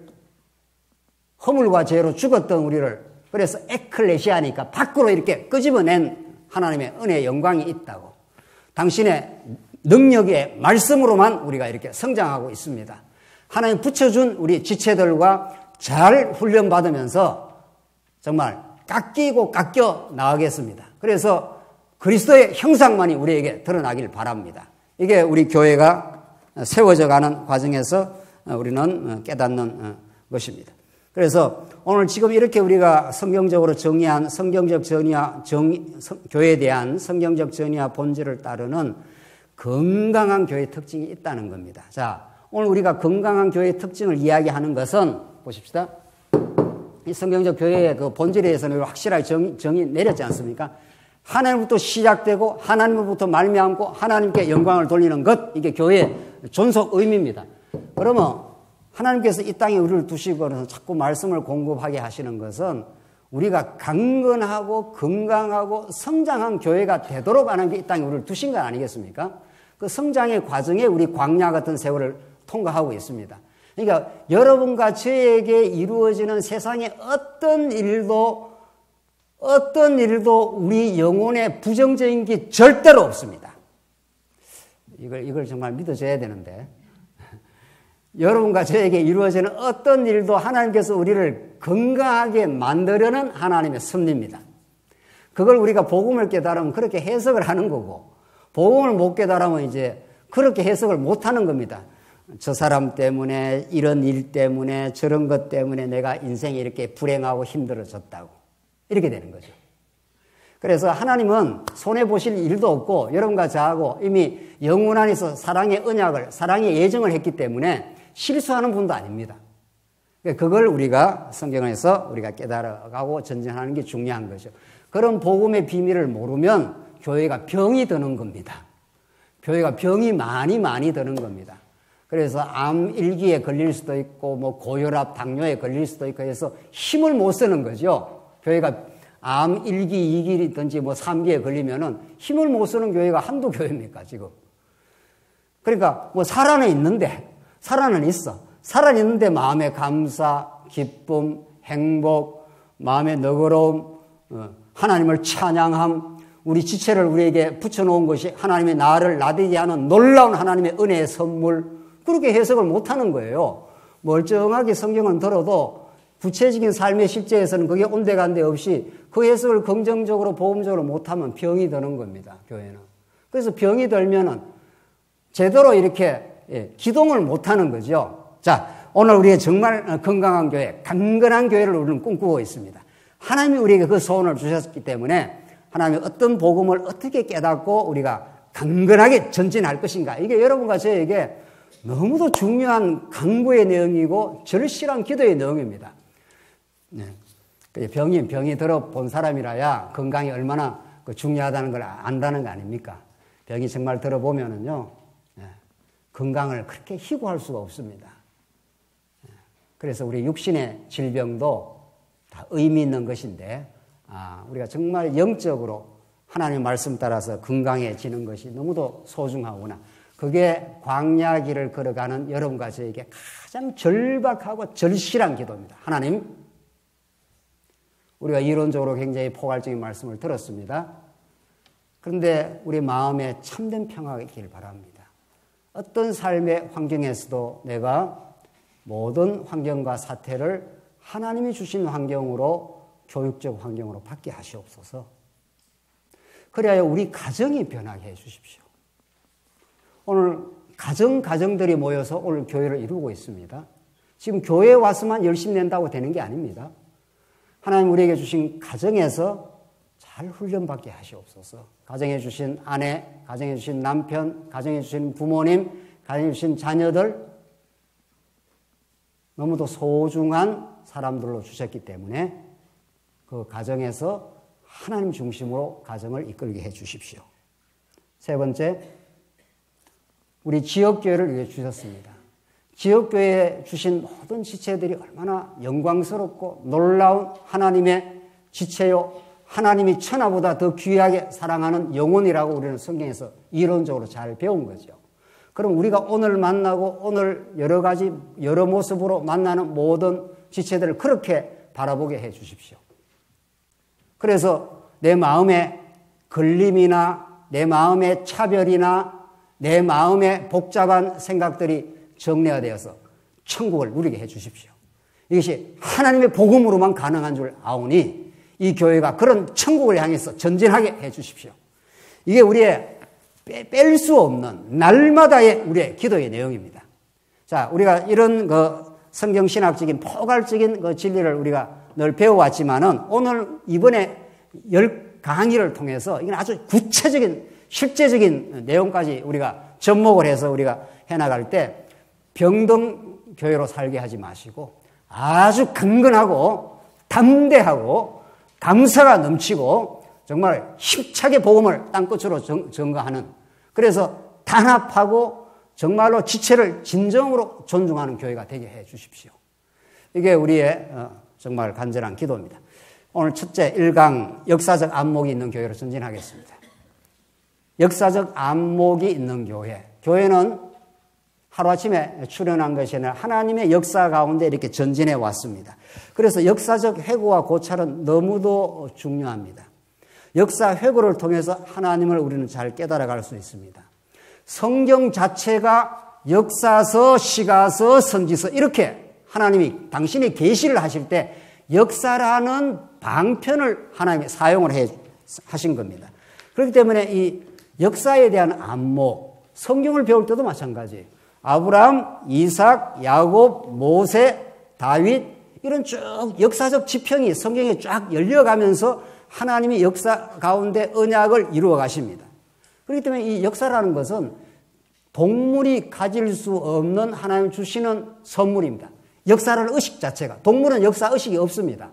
Speaker 1: 허물과 죄로 죽었던 우리를, 그래서 에클레시아니까 밖으로 이렇게 끄집어낸 하나님의 은혜의 영광이 있다고. 당신의 능력의 말씀으로만 우리가 이렇게 성장하고 있습니다. 하나님 붙여준 우리 지체들과 잘 훈련받으면서 정말 깎이고 깎여 나가겠습니다. 그래서 그리스도의 형상만이 우리에게 드러나길 바랍니다. 이게 우리 교회가 세워져가는 과정에서 우리는 깨닫는 것입니다. 그래서 오늘 지금 이렇게 우리가 성경적으로 정의한 성경적 전이와 교회에 대한 성경적 전이와 본질을 따르는 건강한 교회의 특징이 있다는 겁니다. 자, 오늘 우리가 건강한 교회의 특징을 이야기하는 것은 보십시다. 이 성경적 교회의 그 본질에 대해서는 확실하게 정의 내렸지 않습니까? 하나님부터 시작되고 하나님으로부터 말미암고 하나님께 영광을 돌리는 것, 이게 교회의 존속 의미입니다. 그러면 하나님께서 이 땅에 우리를 두시고 자꾸 말씀을 공급하게 하시는 것은 우리가 강건하고 건강하고 성장한 교회가 되도록 하나님께 이 땅에 우리를 두신 건 아니겠습니까? 그 성장의 과정에 우리 광야 같은 세월을 통과하고 있습니다. 그러니까 여러분과 저에게 이루어지는 세상의 어떤 일도 우리 영혼에 부정적인 게 절대로 없습니다. 이걸 정말 믿어줘야 되는데. 여러분과 저에게 이루어지는 어떤 일도 하나님께서 우리를 건강하게 만들려는 하나님의 섭리입니다. 그걸 우리가 복음을 깨달으면 그렇게 해석을 하는 거고, 복음을 못 깨달으면 이제 그렇게 해석을 못 하는 겁니다. 저 사람 때문에, 이런 일 때문에, 저런 것 때문에 내가 인생이 이렇게 불행하고 힘들어졌다고. 이렇게 되는 거죠. 그래서 하나님은 손해보실 일도 없고 여러분과 저하고 이미 영혼 안에서 사랑의 언약을, 사랑의 예정을 했기 때문에 실수하는 분도 아닙니다. 그걸 우리가 성경에서 우리가 깨달아가고 전진하는 게 중요한 거죠. 그런 복음의 비밀을 모르면 교회가 병이 드는 겁니다. 교회가 병이 많이 드는 겁니다. 그래서 암 1기에 걸릴 수도 있고 뭐 고혈압, 당뇨에 걸릴 수도 있고 해서 힘을 못 쓰는 거죠. 교회가 암 1기, 2기든지 뭐 3기에 걸리면은 힘을 못 쓰는 교회가 한두 교회입니까, 지금. 그러니까 뭐 살아는 있어. 살아있는데 마음의 감사, 기쁨, 행복, 마음의 너그러움, 하나님을 찬양함, 우리 지체를 우리에게 붙여놓은 것이 하나님의 나를 나대게 하는 놀라운 하나님의 은혜의 선물, 그렇게 해석을 못하는 거예요. 멀쩡하게 성경을 들어도 구체적인 삶의 실제에서는 그게 온데간데 없이 그 해석을 긍정적으로 복음적으로 못하면 병이 드는 겁니다, 교회는. 그래서 병이 들면은 제대로 이렇게 기동을 못하는 거죠. 자, 오늘 우리가 정말 건강한 교회, 강건한 교회를 우리는 꿈꾸고 있습니다. 하나님이 우리에게 그 소원을 주셨기 때문에 하나님이 어떤 복음을 어떻게 깨닫고 우리가 강건하게 전진할 것인가. 이게 여러분과 저에게 너무도 중요한 강구의 내용이고 절실한 기도의 내용입니다. 네. 병이 들어본 사람이라야 건강이 얼마나 중요하다는 걸 안다는 거 아닙니까? 병이 정말 들어보면은요, 건강을 그렇게 희구할 수가 없습니다. 그래서 우리 육신의 질병도 다 의미 있는 것인데, 우리가 정말 영적으로 하나님의 말씀 따라서 건강해지는 것이 너무도 소중하구나. 그게 광야길을 걸어가는 여러분과 저에게 가장 절박하고 절실한 기도입니다. 하나님, 우리가 이론적으로 굉장히 포괄적인 말씀을 들었습니다. 그런데 우리 마음에 참된 평화가 있길 바랍니다. 어떤 삶의 환경에서도 내가 모든 환경과 사태를 하나님이 주신 환경으로, 교육적 환경으로 받게 하시옵소서. 그래야 우리 가정이 변하게 해 주십시오. 오늘 가정들이 모여서 오늘 교회를 이루고 있습니다. 지금 교회에 와서만 열심히 낸다고 되는 게 아닙니다. 하나님 우리에게 주신 가정에서 잘 훈련받게 하시옵소서. 가정에 주신 아내, 가정에 주신 남편, 가정에 주신 부모님, 가정에 주신 자녀들, 너무도 소중한 사람들로 주셨기 때문에 그 가정에서 하나님 중심으로 가정을 이끌게 해 주십시오. 세 번째, 우리 지역교회를 위해 주셨습니다. 지역교회에 주신 모든 지체들이 얼마나 영광스럽고 놀라운 하나님의 지체요, 하나님이 천하보다 더 귀하게 사랑하는 영혼이라고 우리는 성경에서 이론적으로 잘 배운 거죠. 그럼 우리가 오늘 만나고 오늘 여러 모습으로 만나는 모든 지체들을 그렇게 바라보게 해 주십시오. 그래서 내 마음의 걸림이나 내 마음의 차별이나 내 마음의 복잡한 생각들이 정리화되어서 천국을 누리게 해 주십시오. 이것이 하나님의 복음으로만 가능한 줄 아오니 이 교회가 그런 천국을 향해서 전진하게 해 주십시오. 이게 우리의 뺄 수 없는 날마다의 우리의 기도의 내용입니다. 자, 우리가 이런 성경 신학적인 포괄적인 진리를 우리가 늘 배워왔지만은 오늘 이번에 10강의를 통해서 이건 아주 구체적인 실제적인 내용까지 우리가 접목을 해서 우리가 해나갈 때 병동교회로 살게 하지 마시고 아주 강건하고 담대하고 감사가 넘치고 정말 힘차게 복음을 땅끝으로 전가하는, 그래서 단합하고 정말로 지체를 진정으로 존중하는 교회가 되게 해 주십시오. 이게 우리의 정말 간절한 기도입니다. 오늘 첫째 1강 역사적 안목이 있는 교회로 전진하겠습니다. 역사적 안목이 있는 교회. 교회는 하루아침에 출현한 것이 아니라 하나님의 역사 가운데 이렇게 전진해 왔습니다. 그래서 역사적 회고와 고찰은 너무도 중요합니다. 역사 회고를 통해서 하나님을 우리는 잘 깨달아갈 수 있습니다. 성경 자체가 역사서, 시가서, 선지서 이렇게 하나님이 당신이 계시를 하실 때 역사라는 방편을 하나님이 사용을 하신 겁니다. 그렇기 때문에 이 역사에 대한 안목, 성경을 배울 때도 마찬가지예요. 아브라함, 이삭, 야곱, 모세, 다윗 이런 쭉 역사적 지평이 성경에 쫙 열려가면서 하나님이 역사 가운데 언약을 이루어 가십니다. 그렇기 때문에 이 역사라는 것은 동물이 가질 수 없는 하나님 주시는 선물입니다. 역사라는 의식 자체가. 동물은 역사 의식이 없습니다.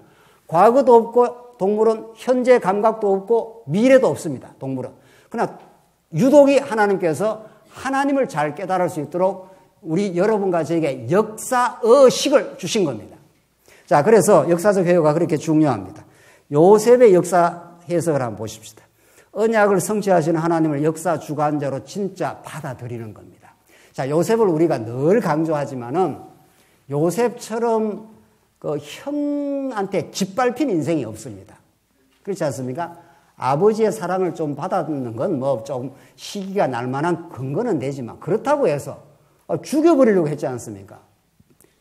Speaker 1: 과거도 없고 동물은 현재 감각도 없고 미래도 없습니다. 동물은. 그러나 유독이 하나님께서 하나님을 잘 깨달을 수 있도록 우리 여러분과 저에게 역사의식을 주신 겁니다. 자, 그래서 역사적 회고가 그렇게 중요합니다. 요셉의 역사 해석을 한번 보십시다. 언약을 성취하시는 하나님을 역사 주관자로 진짜 받아들이는 겁니다. 자, 요셉을 우리가 늘 강조하지만은 요셉처럼 형한테 짓밟힌 인생이 없습니다. 그렇지 않습니까? 아버지의 사랑을 좀 받았는 건 뭐 좀 시기가 날 만한 근거는 되지만 그렇다고 해서 죽여버리려고 했지 않습니까?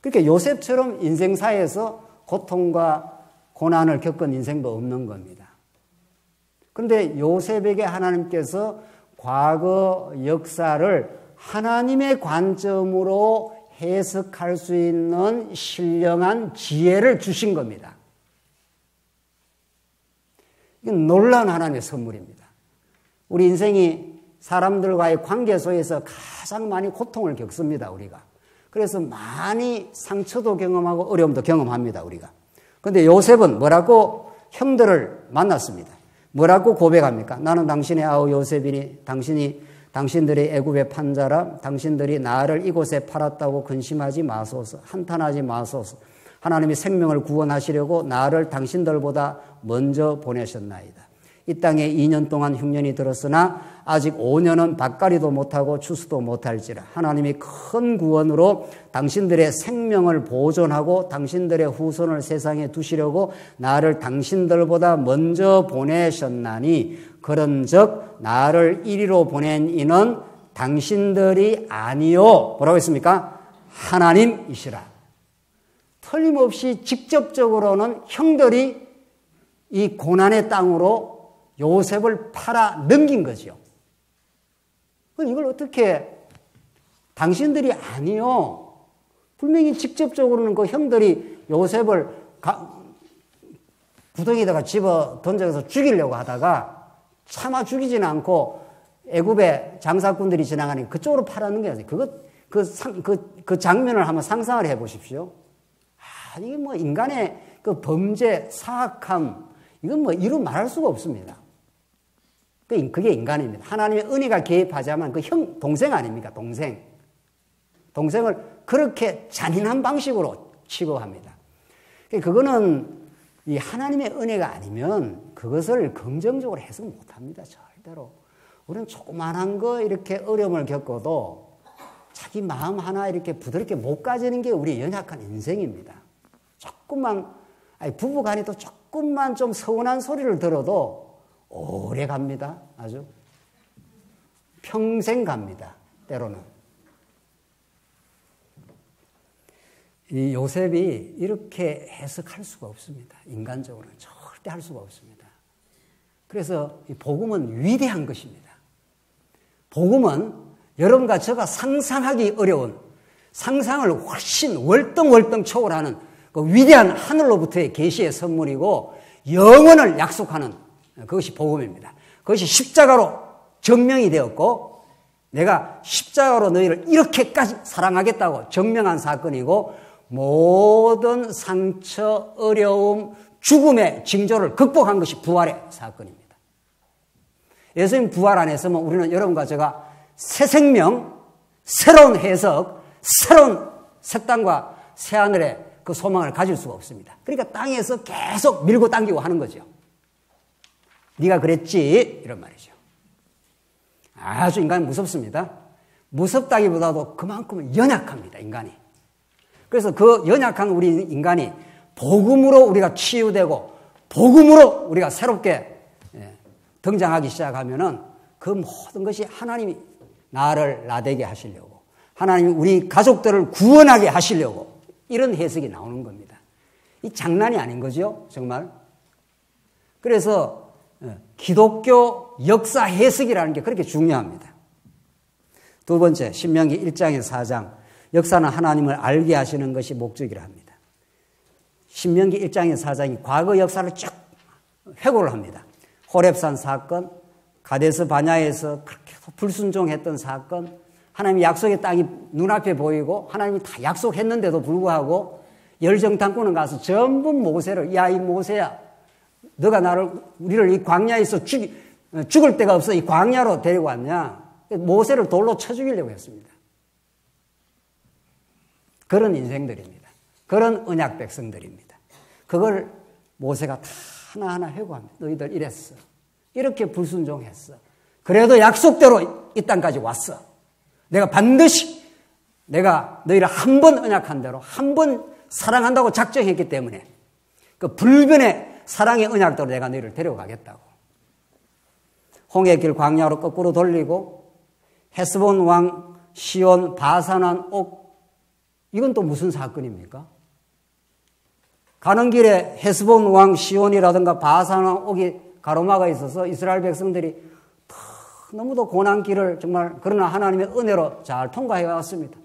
Speaker 1: 그러니까 요셉처럼 인생사에서 고통과 고난을 겪은 인생도 없는 겁니다. 그런데 요셉에게 하나님께서 과거 역사를 하나님의 관점으로 해석할 수 있는 신령한 지혜를 주신 겁니다. 이건 놀라운 하나님의 선물입니다. 우리 인생이 사람들과의 관계 속에서 가장 많이 고통을 겪습니다, 우리가. 그래서 많이 상처도 경험하고 어려움도 경험합니다, 우리가. 그런데 요셉은 뭐라고 형들을 만났습니다. 뭐라고 고백합니까? 나는 당신의 아우 요셉이니 당신들이 애굽의 판자라. 당신들이 나를 이곳에 팔았다고 근심하지 마소서. 한탄하지 마소서. 하나님이 생명을 구원하시려고 나를 당신들보다 먼저 보내셨나이다. 이 땅에 2년 동안 흉년이 들었으나 아직 5년은 밭갈이도 못하고 추수도 못할지라. 하나님이 큰 구원으로 당신들의 생명을 보존하고 당신들의 후손을 세상에 두시려고 나를 당신들보다 먼저 보내셨나니 그런즉 나를 이리로 보낸 이는 당신들이 아니요. 뭐라고 했습니까? 하나님이시라. 틀림없이 직접적으로는 형들이 이 고난의 땅으로 요셉을 팔아 넘긴 거죠. 이걸 어떻게 당신들이 아니요. 분명히 직접적으로는 그 형들이 요셉을 구덩이에다가 집어 던져서 죽이려고 하다가 차마 죽이지는 않고 애굽의 장사꾼들이 지나가니 그쪽으로 팔아는 거예요. 그 장면을 한번 상상을 해 보십시오. 이게 뭐 인간의 그 범죄, 사악함, 이건 뭐 이루 말할 수가 없습니다. 그게 인간입니다. 하나님의 은혜가 개입하자면 그 동생 아닙니까? 동생을 그렇게 잔인한 방식으로 취급합니다. 그거는 이 하나님의 은혜가 아니면 그것을 긍정적으로 해석 못 합니다. 절대로. 우리는 조그만한 거 이렇게 어려움을 겪어도 자기 마음 하나 이렇게 부드럽게 못 가지는 게 우리의 연약한 인생입니다. 조금만, 부부간에도 조금만 좀 서운한 소리를 들어도 오래 갑니다. 아주. 평생 갑니다. 때로는. 이 요셉이 이렇게 해석할 수가 없습니다. 인간적으로는 절대 할 수가 없습니다. 그래서 이 복음은 위대한 것입니다. 복음은 여러분과 제가 상상하기 어려운 상상을 훨씬 월등월등 초월하는 그 위대한 하늘로부터의 계시의 선물이고 영원을 약속하는 그것이 복음입니다. 그것이 십자가로 증명이 되었고 내가 십자가로 너희를 이렇게까지 사랑하겠다고 증명한 사건이고 모든 상처, 어려움, 죽음의 징조를 극복한 것이 부활의 사건입니다. 예수님 부활 안 했으면 우리는 여러분과 제가 새 생명, 새로운 해석, 새로운 새 땅과 새 하늘의 그 소망을 가질 수가 없습니다. 그러니까 땅에서 계속 밀고 당기고 하는 거죠. 네가 그랬지 이런 말이죠. 아주 인간은 무섭습니다. 무섭다기보다도 그만큼 연약합니다. 인간이. 그래서 그 연약한 우리 인간이 복음으로 우리가 치유되고 복음으로 우리가 새롭게 등장하기 시작하면은 그 모든 것이 하나님이 나를 나되게 하시려고 하나님이 우리 가족들을 구원하게 하시려고 이런 해석이 나오는 겁니다. 이 장난이 아닌 거죠. 정말. 그래서 기독교 역사 해석이라는 게 그렇게 중요합니다. 두 번째, 신명기 1장에서 4장. 역사는 하나님을 알게 하시는 것이 목적이라 합니다. 신명기 1장에서 4장이 과거 역사를 쭉 회고를 합니다. 호렙산 사건, 가데스 바냐에서 그렇게 불순종했던 사건, 하나님이 약속의 땅이 눈앞에 보이고 하나님이 다 약속했는데도 불구하고 열정탐꾼은 가서 전부 모세를 야, 이 모세야, 너가 우리를 이 광야에서 죽을 데가 없어 이 광야로 데리고 왔냐? 모세를 돌로 쳐 죽이려고 했습니다. 그런 인생들입니다. 그런 언약 백성들입니다. 그걸 모세가 다 하나하나 회고합니다. 너희들 이랬어. 이렇게 불순종했어. 그래도 약속대로 이 땅까지 왔어. 내가 반드시 내가 너희를 한 번 언약한 대로 한 번 사랑한다고 작정했기 때문에 그 불변의 사랑의 언약대로 내가 너희를 데려가겠다고. 홍해길 광야로 거꾸로 돌리고 헤스본 왕 시온 바산한 옥, 이건 또 무슨 사건입니까? 가는 길에 헤스본 왕 시온이라든가 바산한 옥이 가로막아 있어서 이스라엘 백성들이 너무도 고난길을 정말 그러나 하나님의 은혜로 잘 통과해 왔습니다.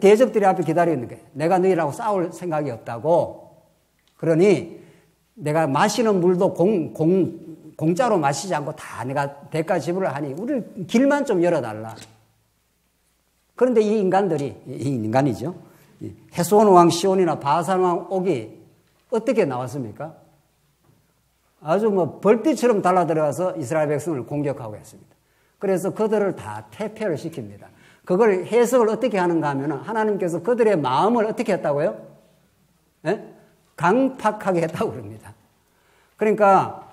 Speaker 1: 대적들이 앞에 기다리고 있는 거예요. 내가 너희라고 싸울 생각이 없다고. 그러니 내가 마시는 물도 공짜로 마시지 않고 다 내가 대가 지불을 하니 우리 길만 좀 열어달라. 그런데 이 인간이죠. 헤스본 왕 시온이나 바산 왕 옥이 어떻게 나왔습니까? 아주 벌떼처럼 달라들어가서 이스라엘 백성을 공격하고 했습니다. 그래서 그들을 다 퇴폐를 시킵니다. 그걸 해석을 어떻게 하는가 하면 하나님께서 그들의 마음을 어떻게 했다고요? 네? 강팍하게 했다고 그럽니다. 그러니까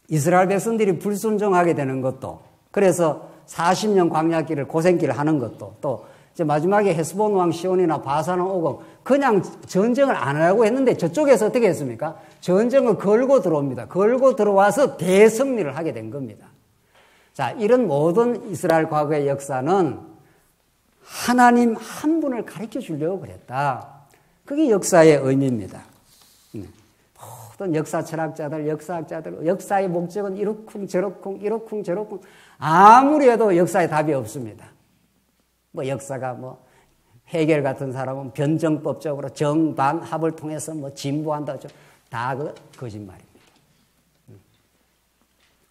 Speaker 1: 이스라엘 백성들이 불순종하게 되는 것도, 그래서 40년 광야길을 고생길을 하는 것도, 또 이제 마지막에 헤스본 왕 시온이나 바산 왕 옥은 그냥 전쟁을 안 하려고 했는데 저쪽에서 어떻게 했습니까? 전쟁을 걸고 들어옵니다. 걸고 들어와서 대승리를 하게 된 겁니다. 자, 이런 모든 이스라엘 과거의 역사는 하나님 한 분을 가르쳐 주려고 그랬다. 그게 역사의 의미입니다. 모든 역사 철학자들, 역사학자들, 역사의 목적은 이러쿵 저러쿵 아무리 해도 역사의 답이 없습니다. 역사가 해겔 같은 사람은 변정법적으로 정반합을 통해서 진보한다. 다 거짓말입니다.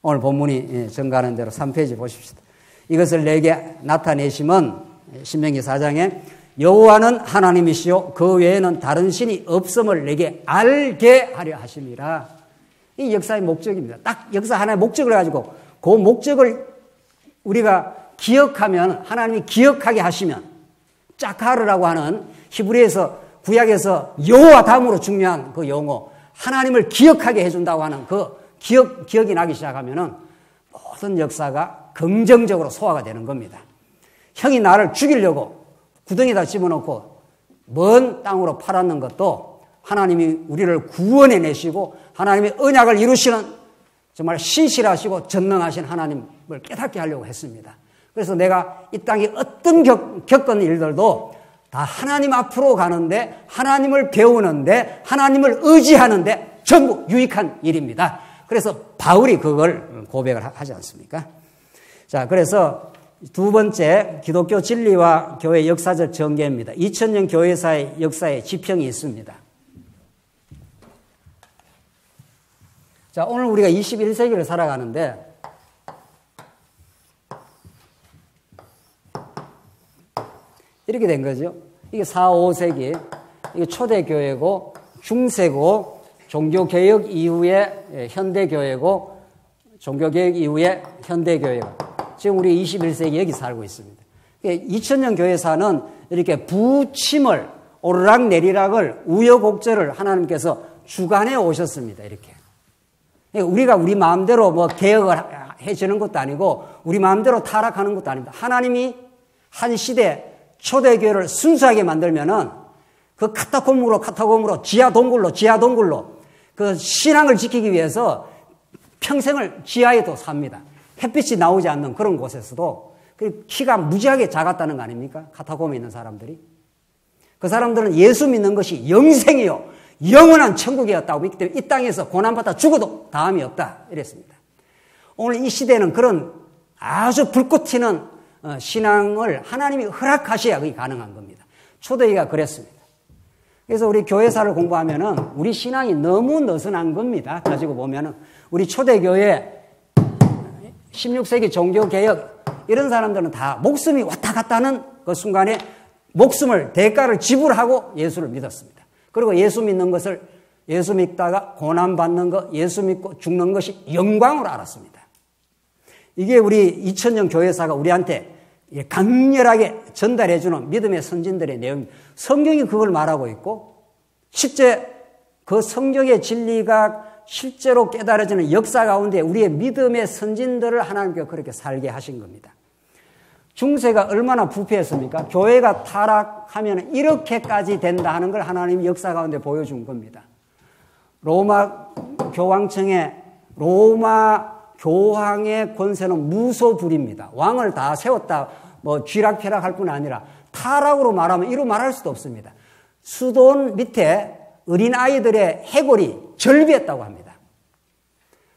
Speaker 1: 오늘 본문이 정가하는 대로 3페이지 보십시다. 이것을 내게 나타내심은 신명기 4장에 여호와는 하나님이시요 그 외에는 다른 신이 없음을 내게 알게 하려 하심이라. 이 역사의 목적입니다. 딱 역사 하나의 목적을 가지고 그 목적을 우리가 기억하면, 하나님이 기억하게 하시면, 짜카르라고 하는 히브리에서 구약에서 여호와 다음으로 중요한 그 용어, 하나님을 기억하게 해준다고 하는 그 기억이 나기 시작하면은 모든 역사가 긍정적으로 소화가 되는 겁니다. 형이 나를 죽이려고 구덩이에다 집어넣고 먼 땅으로 팔았는 것도 하나님이 우리를 구원해 내시고 하나님의 언약을 이루시는 정말 신실하시고 전능하신 하나님을 깨닫게 하려고 했습니다. 그래서 내가 이 땅에 어떤 겪은 일들도 다 하나님 앞으로 가는데, 하나님을 배우는데, 하나님을 의지하는데 전부 유익한 일입니다. 그래서 바울이 그걸 고백을 하지 않습니까? 자, 그래서 두 번째, 기독교 진리와 교회 역사적 전개입니다. 2000년 교회사의 역사에 지평이 있습니다. 자, 오늘 우리가 21세기를 살아가는데 이렇게 된 거죠. 이게 4, 5세기, 이게 초대교회고, 중세고, 종교개혁 이후에 현대교회고, 종교개혁 이후에 현대교회고, 지금 우리 21세기 여기 살고 있습니다. 2000년 교회사는 이렇게 부침을, 오르락내리락을, 우여곡절을 하나님께서 주관해 오셨습니다. 이렇게. 우리가 우리 마음대로 개혁을 해주는 것도 아니고, 우리 마음대로 타락하는 것도 아닙니다. 하나님이 한 시대 초대교회를 순수하게 만들면은 그 카타콤으로 지하 동굴로 그 신앙을 지키기 위해서 평생을 지하에도 삽니다. 햇빛이 나오지 않는 그런 곳에서도 그 키가 무지하게 작았다는 거 아닙니까? 카타콤에 있는 사람들이. 그 사람들은 예수 믿는 것이 영생이요 영원한 천국이었다고 믿기 때문에 이 땅에서 고난받아 죽어도 다함이 없다 이랬습니다. 오늘 이 시대는 그런 아주 불꽃 튀는 신앙을 하나님이 허락하셔야 그게 가능한 겁니다. 초대교회가 그랬습니다. 그래서 우리 교회사를 공부하면은 우리 신앙이 너무 느슨한 겁니다. 가지고 보면은 우리 초대교회 16세기 종교개혁 이런 사람들은 다 목숨이 왔다 갔다 하는 그 순간에 목숨을 대가를 지불하고 예수를 믿었습니다. 그리고 예수 믿는 것을 예수 믿다가 고난받는 것, 예수 믿고 죽는 것이 영광으로 알았습니다. 이게 우리 2000년 교회사가 우리한테 강렬하게 전달해주는 믿음의 선진들의 내용입니다. 성경이 그걸 말하고 있고 실제 그 성경의 진리가 실제로 깨달아지는 역사 가운데 우리의 믿음의 선진들을 하나님께서 그렇게 살게 하신 겁니다. 중세가 얼마나 부패했습니까? 교회가 타락하면 이렇게까지 된다 하는 걸 하나님이 역사 가운데 보여준 겁니다. 로마 교황청의 로마 교황의 권세는 무소불입니다. 왕을 다 세웠다, 쥐락펴락할 뿐 아니라 타락으로 말하면 이루 말할 수도 없습니다. 수돈 밑에 어린아이들의 해골이 절비했다고 합니다.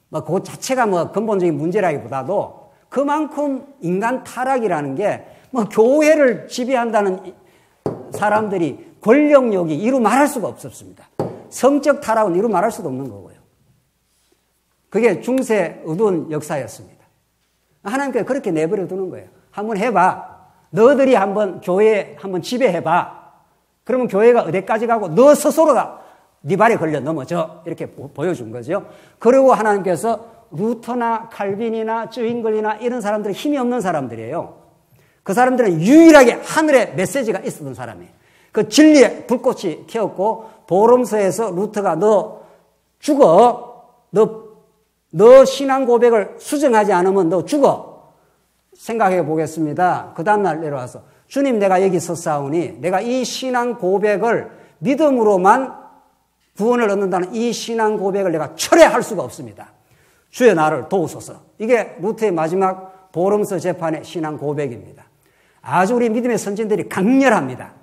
Speaker 1: 그 자체가 근본적인 문제라기보다도 그만큼 인간 타락이라는 게 뭐 교회를 지배한다는 사람들이 권력욕이 이루 말할 수가 없었습니다. 성적 타락은 이루 말할 수도 없는 거고요. 그게 중세 어두운 역사였습니다. 하나님께서 그렇게 내버려 두는 거예요. 한번 해봐. 너희들이 한번 교회 한번 지배해봐. 그러면 교회가 어디까지 가고 너 스스로가 네 발에 걸려 넘어져. 이렇게 보여준 거죠. 그리고 하나님께서 루터나 칼빈이나 쯔윙글이나 이런 사람들은 힘이 없는 사람들이에요. 그 사람들은 유일하게 하늘에 메시지가 있었던 사람이에요. 그 진리의 불꽃이 켜었고 보름서에서 루터가 너 죽어. 너 신앙 고백을 수정하지 않으면 너 죽어. 생각해 보겠습니다. 그 다음날 내려와서 주님 내가 여기 섰사오니 내가 이 신앙 고백을 믿음으로만 구원을 얻는다는 이 신앙 고백을 내가 철회할 수가 없습니다. 주여 나를 도우소서. 이게 루터의 마지막 보름서 재판의 신앙 고백입니다. 아주 우리 믿음의 선진들이 강렬합니다.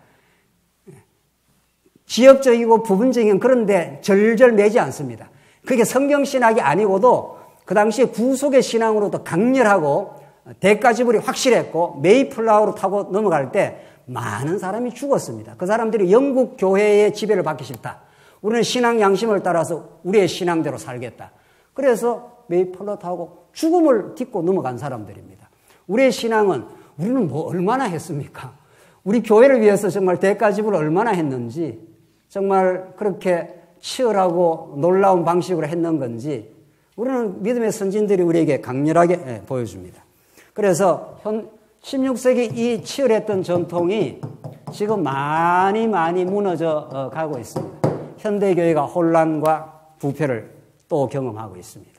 Speaker 1: 지엽적이고 부분적인 그런데 절절 매지 않습니다. 그게 성경신학이 아니고도 그 당시에 구속의 신앙으로도 강렬하고 대가지불이 확실했고 메이플라워로 타고 넘어갈 때 많은 사람이 죽었습니다. 그 사람들이 영국 교회의 지배를 받기 싫다. 우리는 신앙 양심을 따라서 우리의 신앙대로 살겠다. 그래서 메이플라워 타고 죽음을 딛고 넘어간 사람들입니다. 우리의 신앙은 우리는 뭐 얼마나 했습니까? 우리 교회를 위해서 정말 대가지불을 얼마나 했는지 정말 그렇게 치열하고 놀라운 방식으로 했는 건지 우리는 믿음의 선진들이 우리에게 강렬하게 보여줍니다. 그래서 16세기 이 치열했던 전통이 지금 많이 무너져 가고 있습니다. 현대교회가 혼란과 부패를 또 경험하고 있습니다.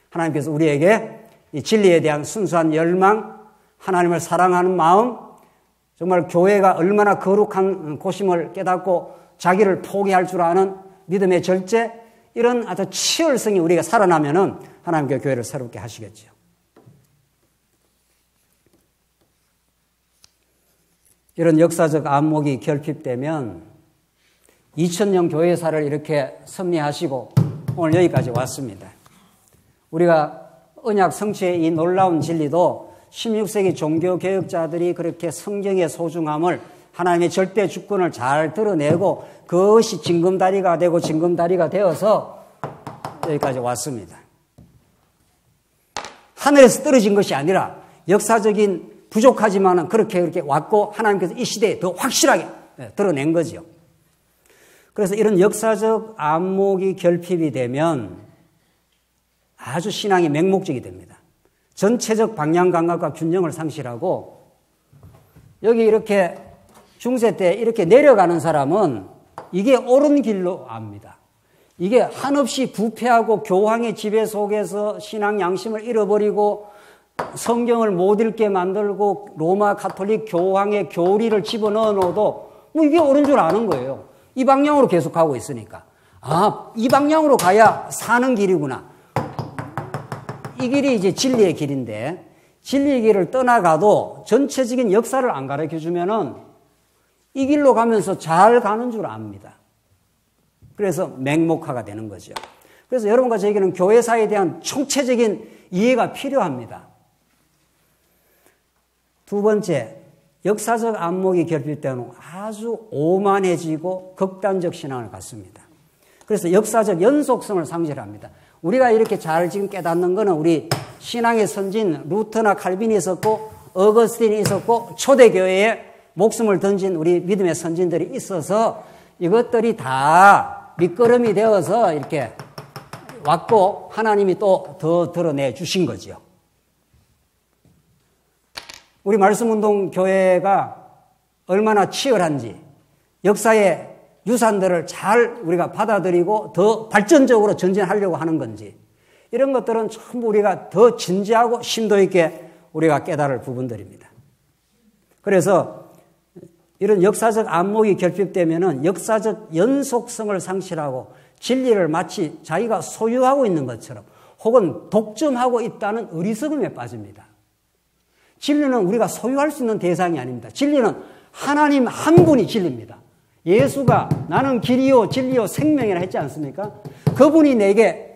Speaker 1: 하나님께서 우리에게 이 진리에 대한 순수한 열망, 하나님을 사랑하는 마음, 정말 교회가 얼마나 거룩한 곳임을 깨닫고 자기를 포기할 줄 아는 믿음의 절제, 이런 아주 치열성이 우리가 살아나면은 하나님께 교회를 새롭게 하시겠죠. 이런 역사적 안목이 결핍되면 2000년 교회사를 이렇게 섭리하시고 오늘 여기까지 왔습니다. 우리가 언약 성취의 이 놀라운 진리도 16세기 종교개혁자들이 그렇게 성경의 소중함을 하나님의 절대 주권을 잘 드러내고 그것이 징검다리가 되고 징검다리가 되어서 여기까지 왔습니다. 하늘에서 떨어진 것이 아니라 역사적인 부족하지만은 그렇게 왔고 하나님께서 이 시대에 더 확실하게 드러낸 거죠. 그래서 이런 역사적 안목이 결핍이 되면 아주 신앙이 맹목적이 됩니다. 전체적 방향 감각과 균형을 상실하고 여기 이렇게 중세 때 이렇게 내려가는 사람은 이게 옳은 길로 압니다. 이게 한없이 부패하고 교황의 지배 속에서 신앙 양심을 잃어버리고 성경을 못 읽게 만들고 로마 가톨릭 교황의 교리를 집어넣어도 뭐 이게 옳은 줄 아는 거예요. 이 방향으로 계속 가고 있으니까. 아, 이 방향으로 가야 사는 길이구나. 이 길이 이제 진리의 길인데 진리의 길을 떠나가도 전체적인 역사를 안 가르쳐 주면은 이 길로 가면서 잘 가는 줄 압니다. 그래서 맹목화가 되는 거죠. 그래서 여러분과 저에게는 교회사에 대한 총체적인 이해가 필요합니다. 두 번째, 역사적 안목이 결핍되면 아주 오만해지고 극단적 신앙을 갖습니다. 그래서 역사적 연속성을 상실합니다. 우리가 이렇게 잘 지금 깨닫는 거는 우리 신앙의 선진 루터나 칼빈이 있었고 어거스틴이 있었고 초대교회에 목숨을 던진 우리 믿음의 선진들이 있어서 이것들이 다 밑거름이 되어서 이렇게 왔고 하나님이 또 더 드러내 주신 거죠. 우리 말씀운동 교회가 얼마나 치열한지 역사의 유산들을 잘 우리가 받아들이고 더 발전적으로 전진하려고 하는 건지 이런 것들은 전부 우리가 더 진지하고 심도 있게 우리가 깨달을 부분들입니다. 그래서 이런 역사적 안목이 결핍되면은 역사적 연속성을 상실하고 진리를 마치 자기가 소유하고 있는 것처럼 혹은 독점하고 있다는 어리석음에 빠집니다. 진리는 우리가 소유할 수 있는 대상이 아닙니다. 진리는 하나님 한 분이 진리입니다. 예수가 나는 길이요 진리요 생명이라 했지 않습니까? 그분이 내게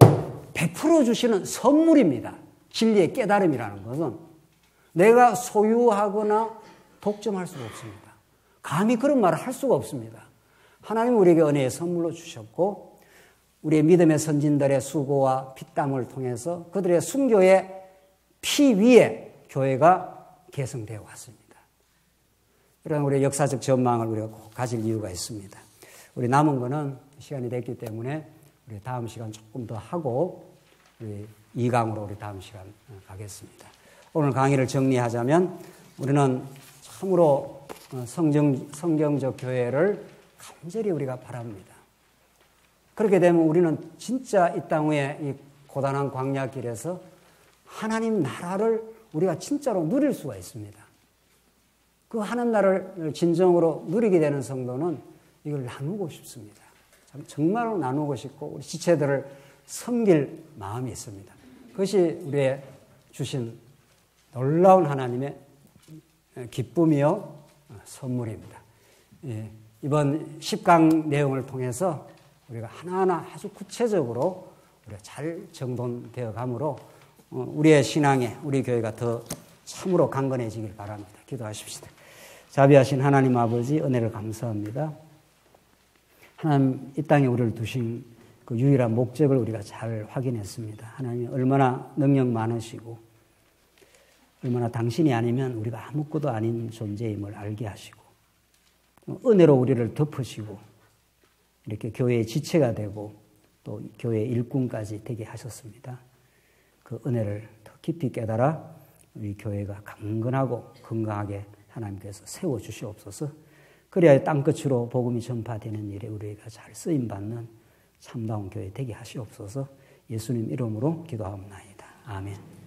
Speaker 1: 베풀어 주시는 선물입니다. 진리의 깨달음이라는 것은 내가 소유하거나 독점할 수가 없습니다. 감히 그런 말을 할 수가 없습니다. 하나님은 우리에게 은혜의 선물로 주셨고 우리의 믿음의 선진들의 수고와 피땀을 통해서 그들의 순교의 피 위에 교회가 개성되어 왔습니다. 이런 우리의 역사적 전망을 우리가 꼭 가질 이유가 있습니다. 우리 남은 거는 시간이 됐기 때문에 우리 다음 시간 조금 더 하고 우리 2강으로 우리 다음 시간 가겠습니다. 오늘 강의를 정리하자면 우리는 참으로 성경적 교회를 간절히 우리가 바랍니다. 그렇게 되면 우리는 진짜 이 땅 위에 이 고단한 광야길에서 하나님 나라를 우리가 진짜로 누릴 수가 있습니다. 그 하나님 나라를 진정으로 누리게 되는 성도는 이걸 나누고 싶습니다. 정말로 나누고 싶고 우리 지체들을 섬길 마음이 있습니다. 그것이 우리의 주신 놀라운 하나님의 기쁨이요 선물입니다. 이번 10강 내용을 통해서 우리가 하나하나 아주 구체적으로 우리가 잘 정돈되어 가므로 우리의 신앙에 우리 교회가 더 참으로 강건해지길 바랍니다. 기도하십시다. 자비하신 하나님 아버지 은혜를 감사합니다. 하나님 이 땅에 우리를 두신 그 유일한 목적을 우리가 잘 확인했습니다. 하나님 얼마나 능력 많으시고 얼마나 당신이 아니면 우리가 아무것도 아닌 존재임을 알게 하시고 은혜로 우리를 덮으시고 이렇게 교회의 지체가 되고 또 교회의 일꾼까지 되게 하셨습니다. 그 은혜를 더 깊이 깨달아 우리 교회가 강건하고 건강하게 하나님께서 세워주시옵소서. 그래야 땅끝으로 복음이 전파되는 일에 우리가 잘 쓰임받는 참다운 교회 되게 하시옵소서. 예수님 이름으로 기도하옵나이다. 아멘.